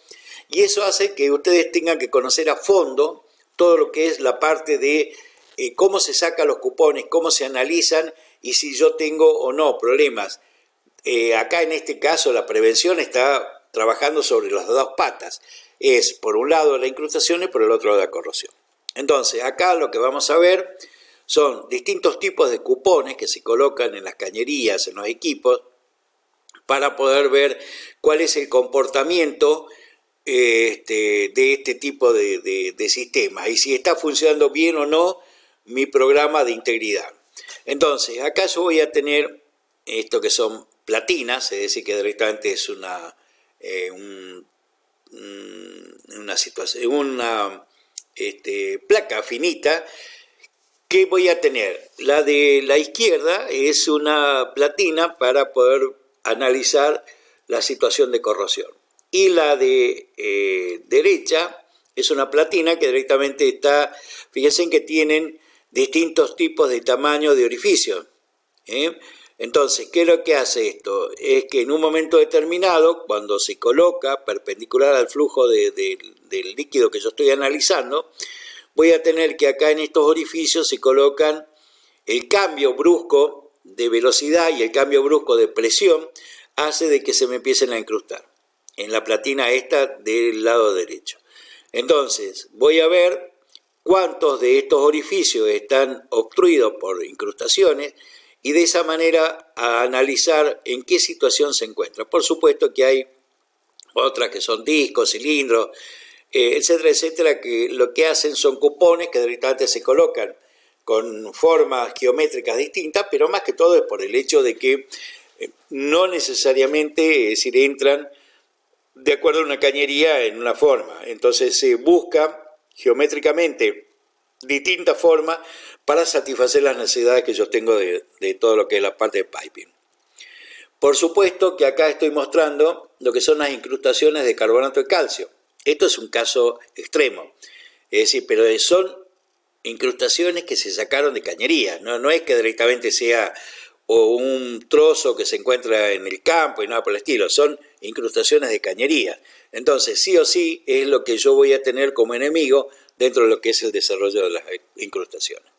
y eso hace que ustedes tengan que conocer a fondo todo lo que es la parte de cómo se sacan los cupones, cómo se analizan y si yo tengo o no problemas. Acá en este caso la prevención está trabajando sobre las dos patas. Es por un lado la incrustación y por el otro la corrosión. Entonces acá lo que vamos a ver son distintos tipos de cupones que se colocan en las cañerías, en los equipos, para poder ver cuál es el comportamiento de este tipo de sistemas y si está funcionando bien o no mi programa de integridad. Entonces, acá yo voy a tener esto que son platinas, es decir, que directamente es una situación, una placa finita que voy a tener. La de la izquierda es una platina para poder analizar la situación de corrosión. Y la de derecha es una platina que directamente está, fíjense que tienen distintos tipos de tamaño de orificio. Entonces, ¿qué es lo que hace esto? Es que en un momento determinado, cuando se coloca perpendicular al flujo del líquido que yo estoy analizando, voy a tener que acá en estos orificios se colocan el cambio brusco de velocidad y el cambio brusco de presión, hace de que se me empiecen a incrustar en la platina esta del lado derecho. Entonces, voy a ver cuántos de estos orificios están obstruidos por incrustaciones y de esa manera a analizar en qué situación se encuentra. Por supuesto que hay otras que son discos, cilindros, etcétera, etcétera, que lo que hacen son cupones que directamente se colocan con formas geométricas distintas, pero más que todo es por el hecho de que no necesariamente, es decir, entran de acuerdo a una cañería en una forma. Entonces se busca geométricamente distintas formas para satisfacer las necesidades que yo tengo de todo lo que es la parte de piping. Por supuesto que acá estoy mostrando lo que son las incrustaciones de carbonato de calcio. Esto es un caso extremo, es decir, pero son incrustaciones que se sacaron de cañería, no es que directamente sea o un trozo que se encuentra en el campo y nada por el estilo, son incrustaciones de cañería. Entonces, sí o sí, es lo que yo voy a tener como enemigo dentro de lo que es el desarrollo de las incrustaciones.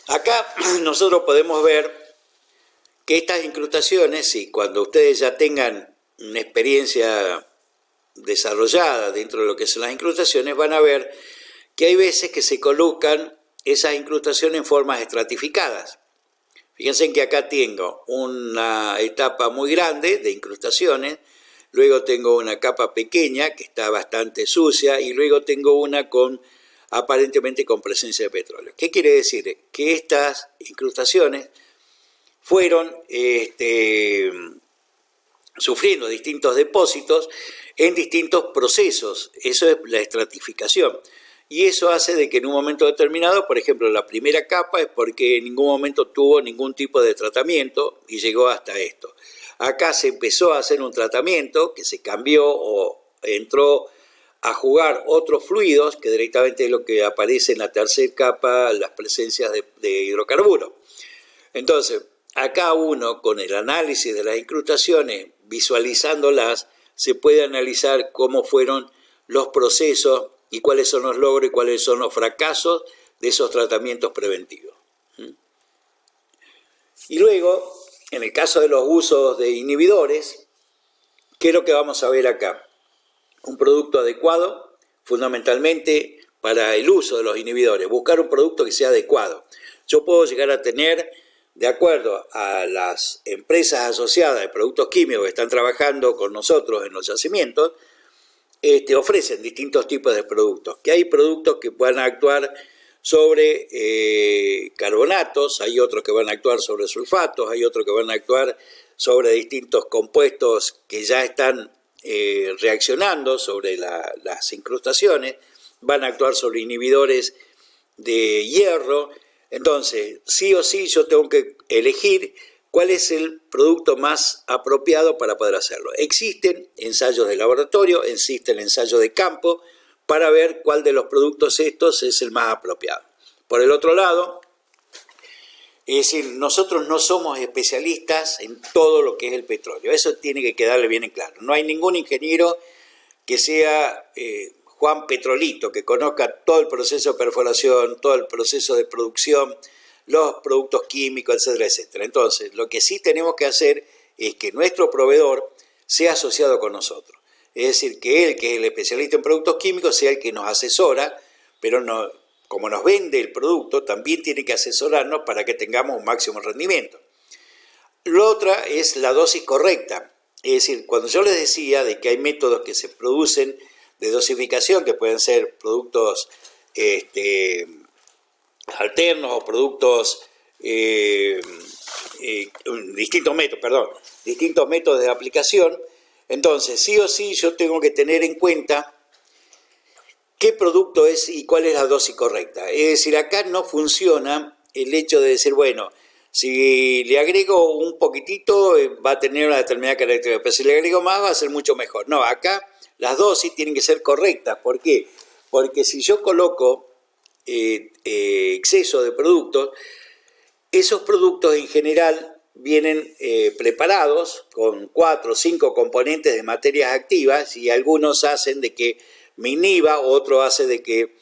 Acá nosotros podemos ver que estas incrustaciones, y cuando ustedes ya tengan una experiencia desarrollada dentro de lo que son las incrustaciones, van a ver que hay veces que se colocan esas incrustaciones en formas estratificadas. Fíjense que acá tengo una etapa muy grande de incrustaciones, luego tengo una capa pequeña que está bastante sucia y luego tengo una aparentemente con presencia de petróleo. ¿Qué quiere decir? Que estas incrustaciones fueron sufriendo distintos depósitos en distintos procesos. Eso es la estratificación. Y eso hace de que en un momento determinado, por ejemplo, la primera capa es porque en ningún momento tuvo ningún tipo de tratamiento y llegó hasta esto. Acá se empezó a hacer un tratamiento que se cambió o entró a jugar otros fluidos, que directamente es lo que aparece en la tercera capa, las presencias de hidrocarburos. Entonces, acá uno, con el análisis de las incrustaciones, visualizándolas, se puede analizar cómo fueron los procesos y cuáles son los logros y cuáles son los fracasos de esos tratamientos preventivos. Y luego, en el caso de los usos de inhibidores, ¿qué es lo que vamos a ver acá? Un producto adecuado, fundamentalmente para el uso de los inhibidores, buscar un producto que sea adecuado. Yo puedo llegar a tener, de acuerdo a las empresas asociadas de productos químicos que están trabajando con nosotros en los yacimientos, ofrecen distintos tipos de productos, que hay productos que puedan actuar sobre carbonatos, hay otros que van a actuar sobre sulfatos, hay otros que van a actuar sobre distintos compuestos que ya están reaccionando sobre las incrustaciones, van a actuar sobre inhibidores de hierro. Entonces, sí o sí yo tengo que elegir cuál es el producto más apropiado para poder hacerlo. Existen ensayos de laboratorio, existen ensayos de campo, para ver cuál de los productos estos es el más apropiado. Por el otro lado, es decir, nosotros no somos especialistas en todo lo que es el petróleo. Eso tiene que quedarle bien en claro. No hay ningún ingeniero que sea Juan Petrolito, que conozca todo el proceso de perforación, todo el proceso de producción, los productos químicos, etcétera, etcétera. Entonces, lo que sí tenemos que hacer es que nuestro proveedor sea asociado con nosotros. Es decir, que él, que es el especialista en productos químicos, sea el que nos asesora, pero no, como nos vende el producto, también tiene que asesorarnos para que tengamos un máximo rendimiento. Lo otra es la dosis correcta. Es decir, cuando yo les decía de que hay métodos que se producen de dosificación, que pueden ser productos alternos o productos, distintos métodos de aplicación, entonces sí o sí yo tengo que tener en cuenta qué producto es y cuál es la dosis correcta. Es decir, acá no funciona el hecho de decir, bueno, si le agrego un poquitito va a tener una determinada característica, pero si le agrego más va a ser mucho mejor. No, acá las dosis tienen que ser correctas. ¿Por qué? Porque si yo coloco exceso de productos, esos productos en general vienen preparados con 4 o 5 componentes de materias activas y algunos hacen de que me inhiba, otro hace de que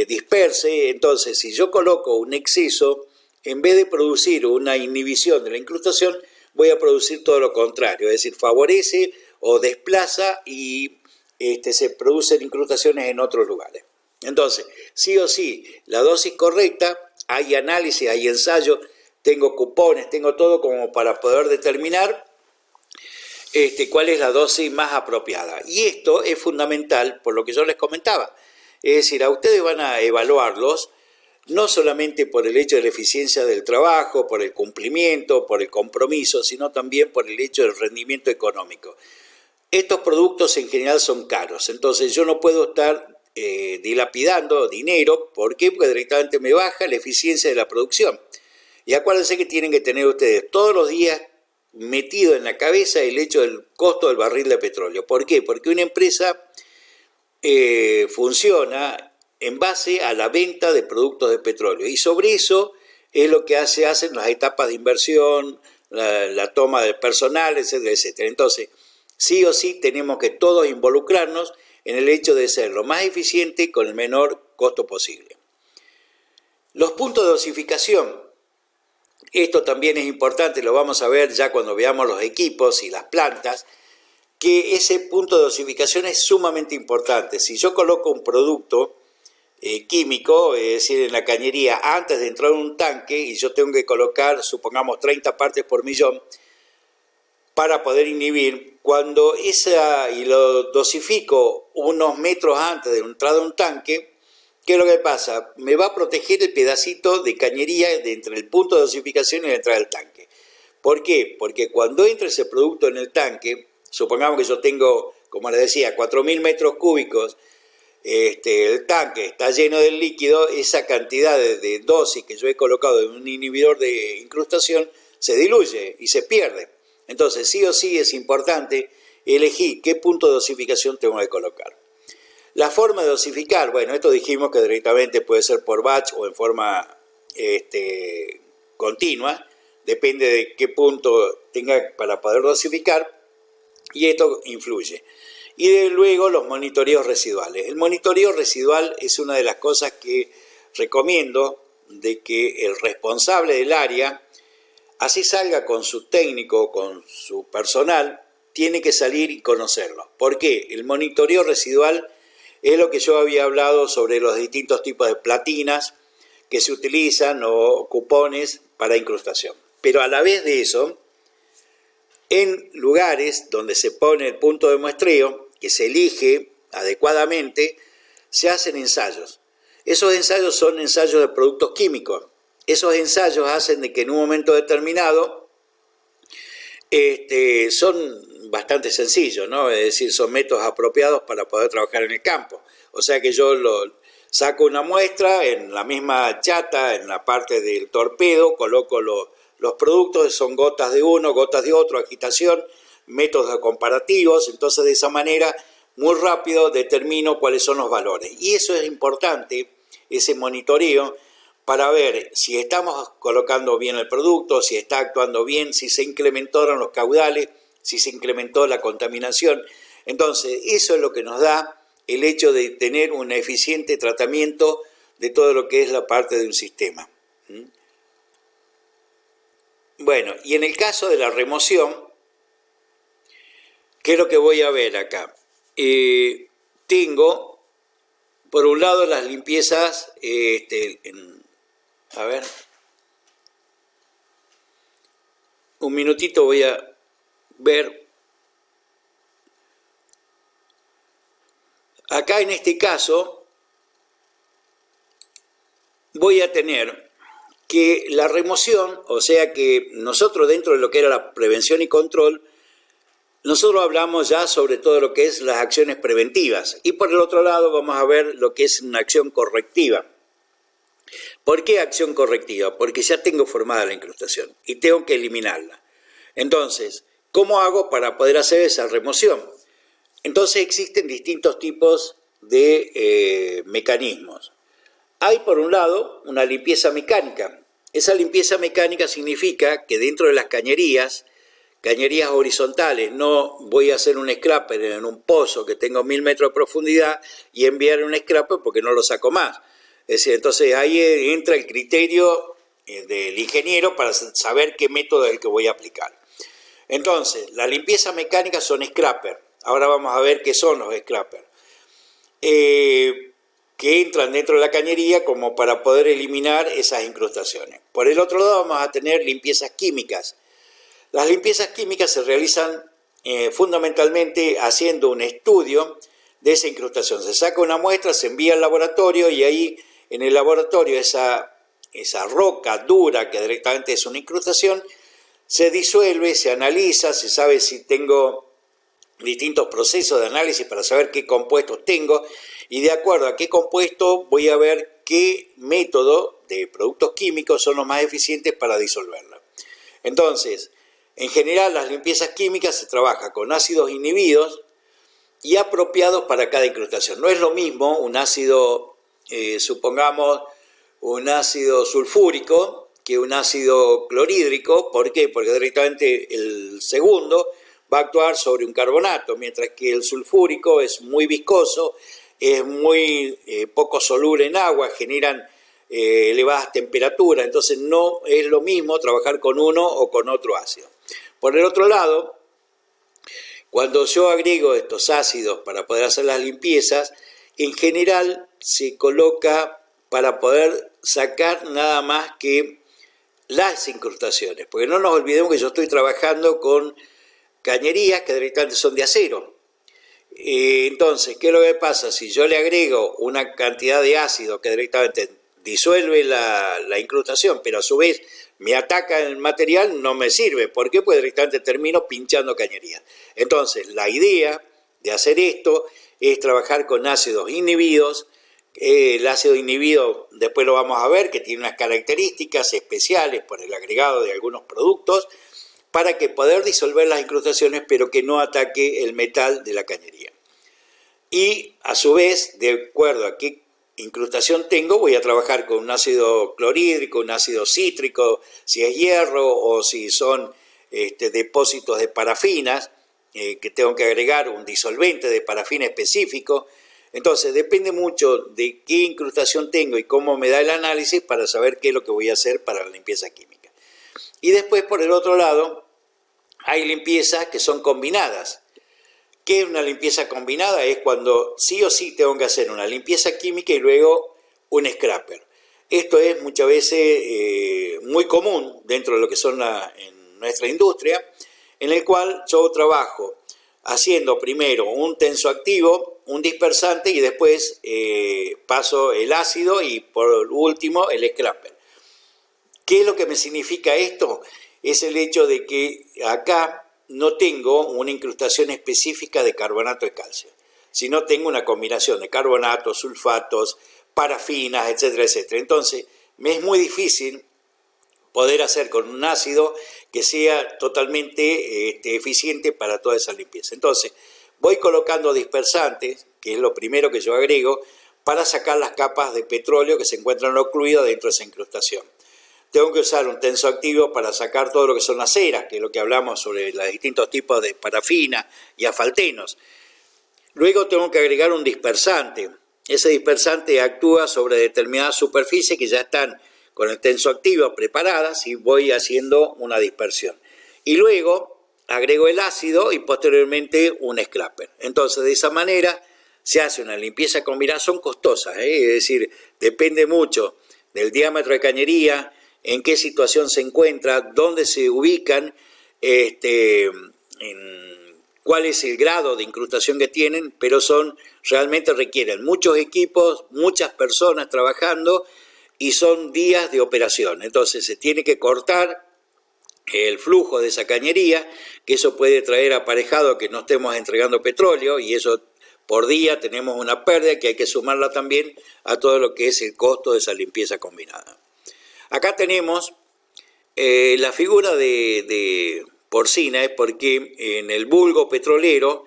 disperse. Entonces, si yo coloco un exceso, en vez de producir una inhibición de la incrustación, voy a producir todo lo contrario, es decir, favorece o desplaza y se producen incrustaciones en otros lugares. Entonces, sí o sí, la dosis correcta, hay análisis, hay ensayos, tengo cupones, tengo todo como para poder determinar cuál es la dosis más apropiada. Y esto es fundamental por lo que yo les comentaba. Es decir, a ustedes van a evaluarlos no solamente por el hecho de la eficiencia del trabajo, por el cumplimiento, por el compromiso, sino también por el hecho del rendimiento económico. Estos productos en general son caros, entonces yo no puedo estar dilapidando dinero. ¿Por qué? Porque directamente me baja la eficiencia de la producción. Y acuérdense que tienen que tener ustedes todos los días metido en la cabeza el hecho del costo del barril de petróleo. ¿Por qué? Porque una empresa funciona en base a la venta de productos de petróleo, y sobre eso es lo que hacen las etapas de inversión, la toma del personal, etcétera, etcétera. Entonces, sí o sí tenemos que todos involucrarnos en el hecho de ser lo más eficiente con el menor costo posible. Los puntos de dosificación. Esto también es importante, lo vamos a ver ya cuando veamos los equipos y las plantas, que ese punto de dosificación es sumamente importante. Si yo coloco un producto químico, es decir, en la cañería, antes de entrar en un tanque, y yo tengo que colocar, supongamos, 30 partes por millón para poder inhibir, cuando y lo dosifico unos metros antes de entrar a un tanque, ¿qué es lo que pasa? Me va a proteger el pedacito de cañería entre el punto de dosificación y la entrada del tanque. ¿Por qué? Porque cuando entra ese producto en el tanque, supongamos que yo tengo, como les decía, 4.000 metros cúbicos, el tanque está lleno de líquido, esa cantidad de dosis que yo he colocado en un inhibidor de incrustación se diluye y se pierde. Entonces, sí o sí es importante elegir qué punto de dosificación tengo que colocar. La forma de dosificar, bueno, esto dijimos que directamente puede ser por batch o en forma continua, depende de qué punto tenga para poder dosificar, y esto influye. Y luego los monitoreos residuales. El monitoreo residual es una de las cosas que recomiendo, de que el responsable del área, así salga con su técnico, con su personal, tiene que salir y conocerlo. ¿Por qué? El monitoreo residual es lo que yo había hablado sobre los distintos tipos de platinas que se utilizan o cupones para incrustación. Pero a la vez de eso, en lugares donde se pone el punto de muestreo, que se elige adecuadamente, se hacen ensayos. Esos ensayos son ensayos de productos químicos. Esos ensayos hacen de que en un momento determinado son bastante sencillos, ¿no? Es decir, son métodos apropiados para poder trabajar en el campo. O sea que yo saco una muestra en la misma chata, en la parte del torpedo, coloco los productos, son gotas de uno, gotas de otro, agitación, métodos comparativos. Entonces, de esa manera, muy rápido determino cuáles son los valores. Y eso es importante, ese monitoreo, para ver si estamos colocando bien el producto, si está actuando bien, si se incrementaron los caudales, si se incrementó la contaminación. Entonces, eso es lo que nos da el hecho de tener un eficiente tratamiento de todo lo que es la parte de un sistema. Bueno, y en el caso de la remoción, ¿qué es lo que voy a ver acá? Tengo, por un lado, las limpiezas, a ver, un minutito voy a ver. Acá en este caso voy a tener que la remoción, o sea que nosotros dentro de lo que era la prevención y control, nosotros hablamos ya sobre todo lo que es las acciones preventivas, y por el otro lado vamos a ver lo que es una acción correctiva. ¿Por qué acción correctiva? Porque ya tengo formada la incrustación y tengo que eliminarla. Entonces, ¿cómo hago para poder hacer esa remoción? Entonces existen distintos tipos de mecanismos. Hay por un lado una limpieza mecánica. Esa limpieza mecánica significa que dentro de las cañerías horizontales, no voy a hacer un scraper en un pozo que tenga 1000 metros de profundidad y enviar un scraper porque no lo saco más. Es decir, entonces ahí entra el criterio del ingeniero para saber qué método es el que voy a aplicar. Entonces, la limpieza mecánica son scraper. Ahora vamos a ver qué son los scraper. Que entran dentro de la cañería como para poder eliminar esas incrustaciones. Por el otro lado vamos a tener limpiezas químicas. Las limpiezas químicas se realizan fundamentalmente haciendo un estudio de esa incrustación. Se saca una muestra, se envía al laboratorio y ahí en el laboratorio esa roca dura que directamente es una incrustación se disuelve, se analiza, se sabe si tengo distintos procesos de análisis para saber qué compuestos tengo y de acuerdo a qué compuesto voy a ver qué método de productos químicos son los más eficientes para disolverla. Entonces, en general las limpiezas químicas se trabaja con ácidos inhibidos y apropiados para cada incrustación. No es lo mismo un ácido, supongamos, un ácido sulfúrico que un ácido clorhídrico. ¿Por qué? Porque directamente el segundo va a actuar sobre un carbonato, mientras que el sulfúrico es muy viscoso, es muy poco soluble en agua, generan elevadas temperaturas, entonces no es lo mismo trabajar con uno o con otro ácido. Por el otro lado, cuando yo agrego estos ácidos para poder hacer las limpiezas, en general se coloca para poder sacar nada más que las incrustaciones, porque no nos olvidemos que yo estoy trabajando con cañerías que directamente son de acero. Entonces, ¿qué es lo que pasa? Si yo le agrego una cantidad de ácido que directamente disuelve la incrustación, pero a su vez me ataca el material, no me sirve. ¿Por qué? Pues directamente termino pinchando cañerías. Entonces, la idea de hacer esto es trabajar con ácidos inhibidos. El ácido inhibido, después lo vamos a ver, que tiene unas características especiales por el agregado de algunos productos, para que poder disolver las incrustaciones, pero que no ataque el metal de la cañería. Y a su vez, de acuerdo a qué incrustación tengo, voy a trabajar con un ácido clorhídrico, un ácido cítrico, si es hierro o si son depósitos de parafinas, que tengo que agregar un disolvente de parafina específico. Entonces, depende mucho de qué incrustación tengo y cómo me da el análisis para saber qué es lo que voy a hacer para la limpieza química. Y después, por el otro lado, hay limpiezas que son combinadas. ¿Qué es una limpieza combinada? Es cuando sí o sí tengo que hacer una limpieza química y luego un scrapper. Esto es muchas veces muy común dentro de lo que son en nuestra industria, en el cual yo trabajo haciendo primero un tensoactivo, un dispersante y después paso el ácido y por último el scrapper. ¿Qué es lo que me significa esto? Es el hecho de que acá no tengo una incrustación específica de carbonato de calcio, sino tengo una combinación de carbonatos, sulfatos, parafinas, etcétera, etcétera. Entonces, me es muy difícil poder hacer con un ácido que sea totalmente eficiente para toda esa limpieza. Entonces, voy colocando dispersantes, que es lo primero que yo agrego, para sacar las capas de petróleo que se encuentran ocluidas dentro de esa incrustación. Tengo que usar un tensoactivo para sacar todo lo que son las ceras, que es lo que hablamos sobre los distintos tipos de parafina y asfaltenos. Luego tengo que agregar un dispersante. Ese dispersante actúa sobre determinadas superficies que ya están con el tensoactivo preparadas y voy haciendo una dispersión. Y luego agrego el ácido y posteriormente un scrapper. Entonces, de esa manera se hace una limpieza combinada. Son costosas, es decir, depende mucho del diámetro de cañería, en qué situación se encuentra, dónde se ubican, cuál es el grado de incrustación que tienen, pero realmente requieren muchos equipos, muchas personas trabajando y son días de operación. Entonces se tiene que cortar el flujo de esa cañería, que eso puede traer aparejado que no estemos entregando petróleo y eso por día tenemos una pérdida que hay que sumarla también a todo lo que es el costo de esa limpieza combinada. Acá tenemos la figura de porcina, es porque en el vulgo petrolero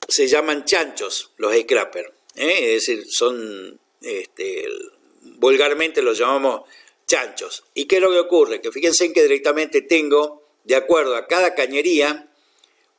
se llaman chanchos los scrappers, es decir, son, vulgarmente los llamamos chanchos. ¿Y qué es lo que ocurre? Que fíjense en que directamente tengo, de acuerdo a cada cañería,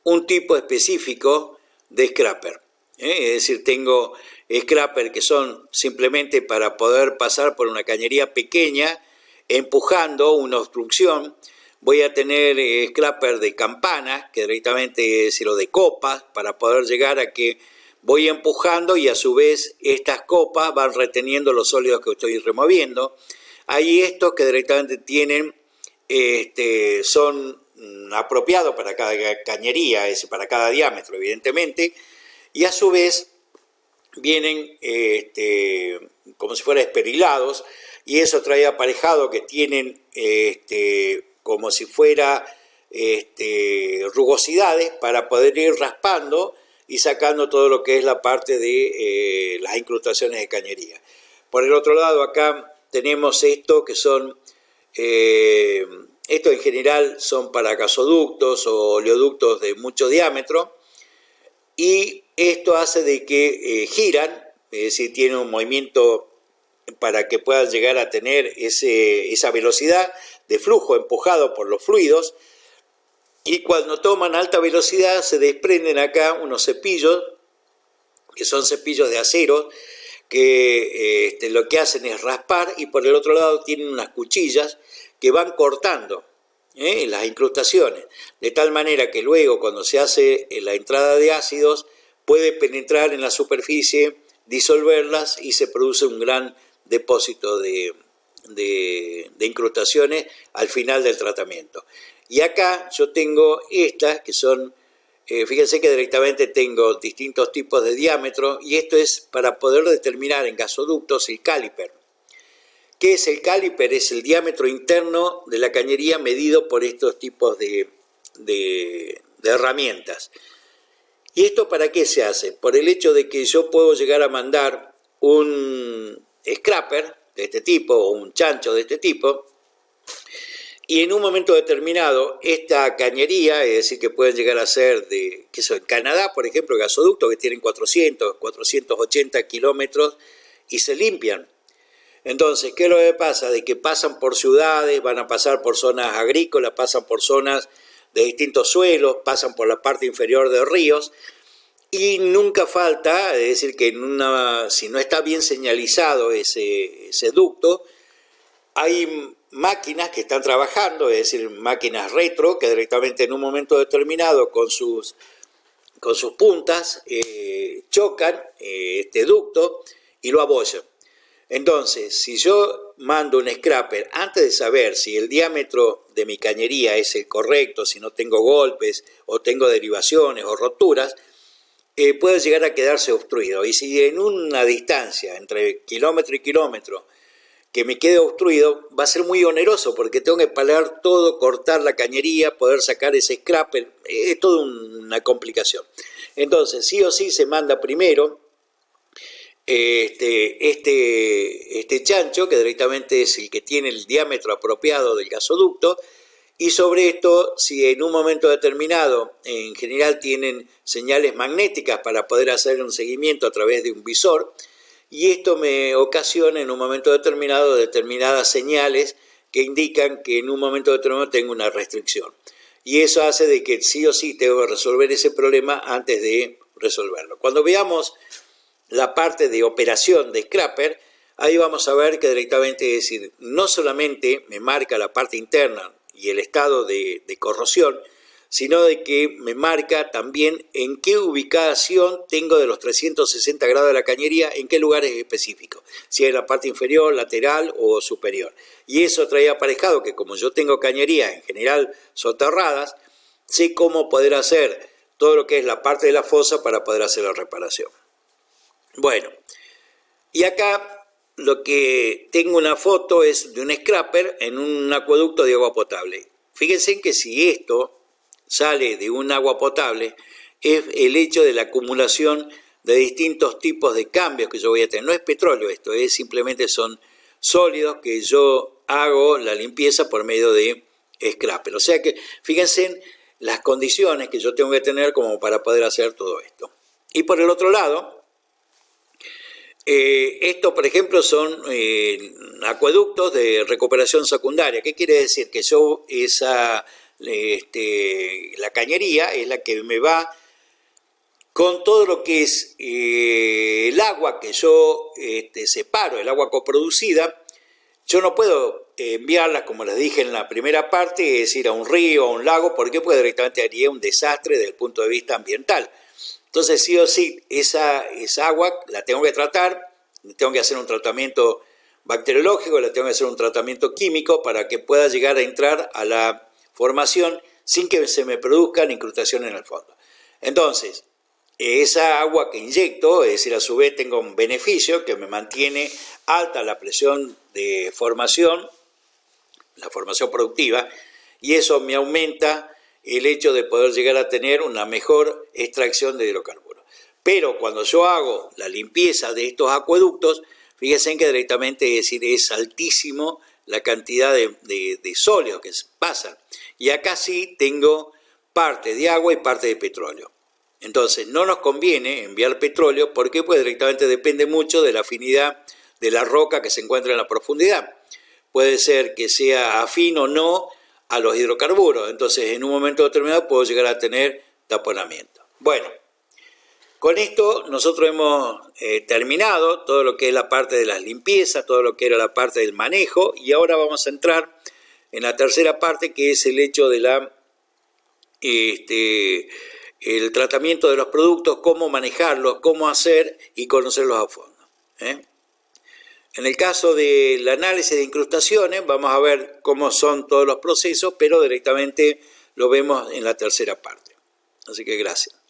un tipo específico de scrapper. Es decir, tengo scrapper que son simplemente para poder pasar por una cañería pequeña empujando una obstrucción. Voy a tener scrapper de campanas, que directamente es lo de copas, para poder llegar a que voy empujando y a su vez estas copas van reteniendo los sólidos que estoy removiendo. Hay estos que directamente tienen, son apropiados para cada cañería, para cada diámetro, evidentemente, y a su vez vienen como si fueran esperilados, y eso trae aparejado que tienen como si fuera rugosidades para poder ir raspando y sacando todo lo que es la parte de las incrustaciones de cañería. Por el otro lado, acá tenemos esto que son, esto en general son para gasoductos o oleoductos de mucho diámetro, y esto hace de que giran, es decir, tiene un movimiento para que puedan llegar a tener esa velocidad de flujo empujado por los fluidos, y cuando toman alta velocidad se desprenden acá unos cepillos, que son cepillos de acero, que lo que hacen es raspar, y por el otro lado tienen unas cuchillas que van cortando las incrustaciones, de tal manera que luego cuando se hace la entrada de ácidos puede penetrar en la superficie, disolverlas y se produce un gran depósito de incrustaciones al final del tratamiento. Y acá yo tengo estas que son, fíjense que directamente tengo distintos tipos de diámetro, y esto es para poder determinar en gasoductos el caliper. ¿Qué es el caliper? Es el diámetro interno de la cañería medido por estos tipos de herramientas. ¿Y esto para qué se hace? Por el hecho de que yo puedo llegar a mandar un scraper de este tipo o un chancho de este tipo, y en un momento determinado esta cañería, es decir, que pueden llegar a ser de, ¿qué son? En Canadá, por ejemplo, gasoductos que tienen 480 kilómetros y se limpian. Entonces, ¿qué es lo que pasa? De que pasan por ciudades, van a pasar por zonas agrícolas, pasan por zonas de distintos suelos, pasan por la parte inferior de ríos, y nunca falta, es decir, que si no está bien señalizado ese ducto, hay máquinas que están trabajando, es decir, máquinas retro, que directamente en un momento determinado con sus puntas chocan este ducto y lo abollan. Entonces, si yo mando un scraper antes de saber si el diámetro de mi cañería es el correcto, si no tengo golpes o tengo derivaciones o roturas, puede llegar a quedarse obstruido. Y si en una distancia entre kilómetro y kilómetro que me quede obstruido, va a ser muy oneroso porque tengo que palar todo, cortar la cañería, poder sacar ese scraper, es toda una complicación. Entonces, sí o sí se manda primero este chancho, que directamente es el que tiene el diámetro apropiado del gasoducto, y sobre esto, si en un momento determinado, en general tienen señales magnéticas para poder hacer un seguimiento a través de un visor, y esto me ocasiona en un momento determinado determinadas señales que indican que en un momento determinado tengo una restricción. Y eso hace de que sí o sí tengo que resolver ese problema antes de resolverlo. Cuando veamos la parte de operación de scraper, ahí vamos a ver que directamente, es decir, no solamente me marca la parte interna y el estado de corrosión, sino de que me marca también en qué ubicación tengo de los 360 grados de la cañería, en qué lugares específicos, si es en la parte inferior, lateral o superior. Y eso trae aparejado que como yo tengo cañerías en general soterradas, sé cómo poder hacer todo lo que es la parte de la fosa para poder hacer la reparación. Bueno, y acá lo que tengo una foto es de un scraper en un acueducto de agua potable. Fíjense que si esto sale de un agua potable, es el hecho de la acumulación de distintos tipos de cambios que yo voy a tener. No es petróleo esto, simplemente son sólidos que yo hago la limpieza por medio de scraper. O sea que fíjense en las condiciones que yo tengo que tener como para poder hacer todo esto. Y por el otro lado, esto, por ejemplo, son acueductos de recuperación secundaria. ¿Qué quiere decir? Que yo la cañería es la que me va con todo lo que es el agua que yo separo, el agua coproducida. Yo no puedo enviarla, como les dije en la primera parte, es decir, a un río, a un lago, porque directamente haría un desastre desde el punto de vista ambiental. Entonces, sí o sí, esa agua la tengo que tratar, tengo que hacer un tratamiento bacteriológico, le tengo que hacer un tratamiento químico para que pueda llegar a entrar a la formación sin que se me produzcan incrustaciones en el fondo. Entonces, esa agua que inyecto, es decir, a su vez tengo un beneficio que me mantiene alta la presión de formación, la formación productiva, y eso me aumenta el hecho de poder llegar a tener una mejor extracción de hidrocarburos. Pero cuando yo hago la limpieza de estos acueductos, fíjense que directamente, es decir, es altísimo la cantidad de sólidos que pasan. Y acá sí tengo parte de agua y parte de petróleo. Entonces no nos conviene enviar petróleo porque pues directamente depende mucho de la afinidad de la roca que se encuentra en la profundidad. Puede ser que sea afín o no a los hidrocarburos. Entonces en un momento determinado puedo llegar a tener taponamiento. Bueno, con esto nosotros hemos terminado todo lo que es la parte de las limpiezas, todo lo que era la parte del manejo, y ahora vamos a entrar en la tercera parte, que es el hecho de el tratamiento de los productos, cómo manejarlos, cómo hacer y conocerlos a fondo. En el caso del análisis de incrustaciones, vamos a ver cómo son todos los procesos, pero directamente lo vemos en la tercera parte. Así que gracias.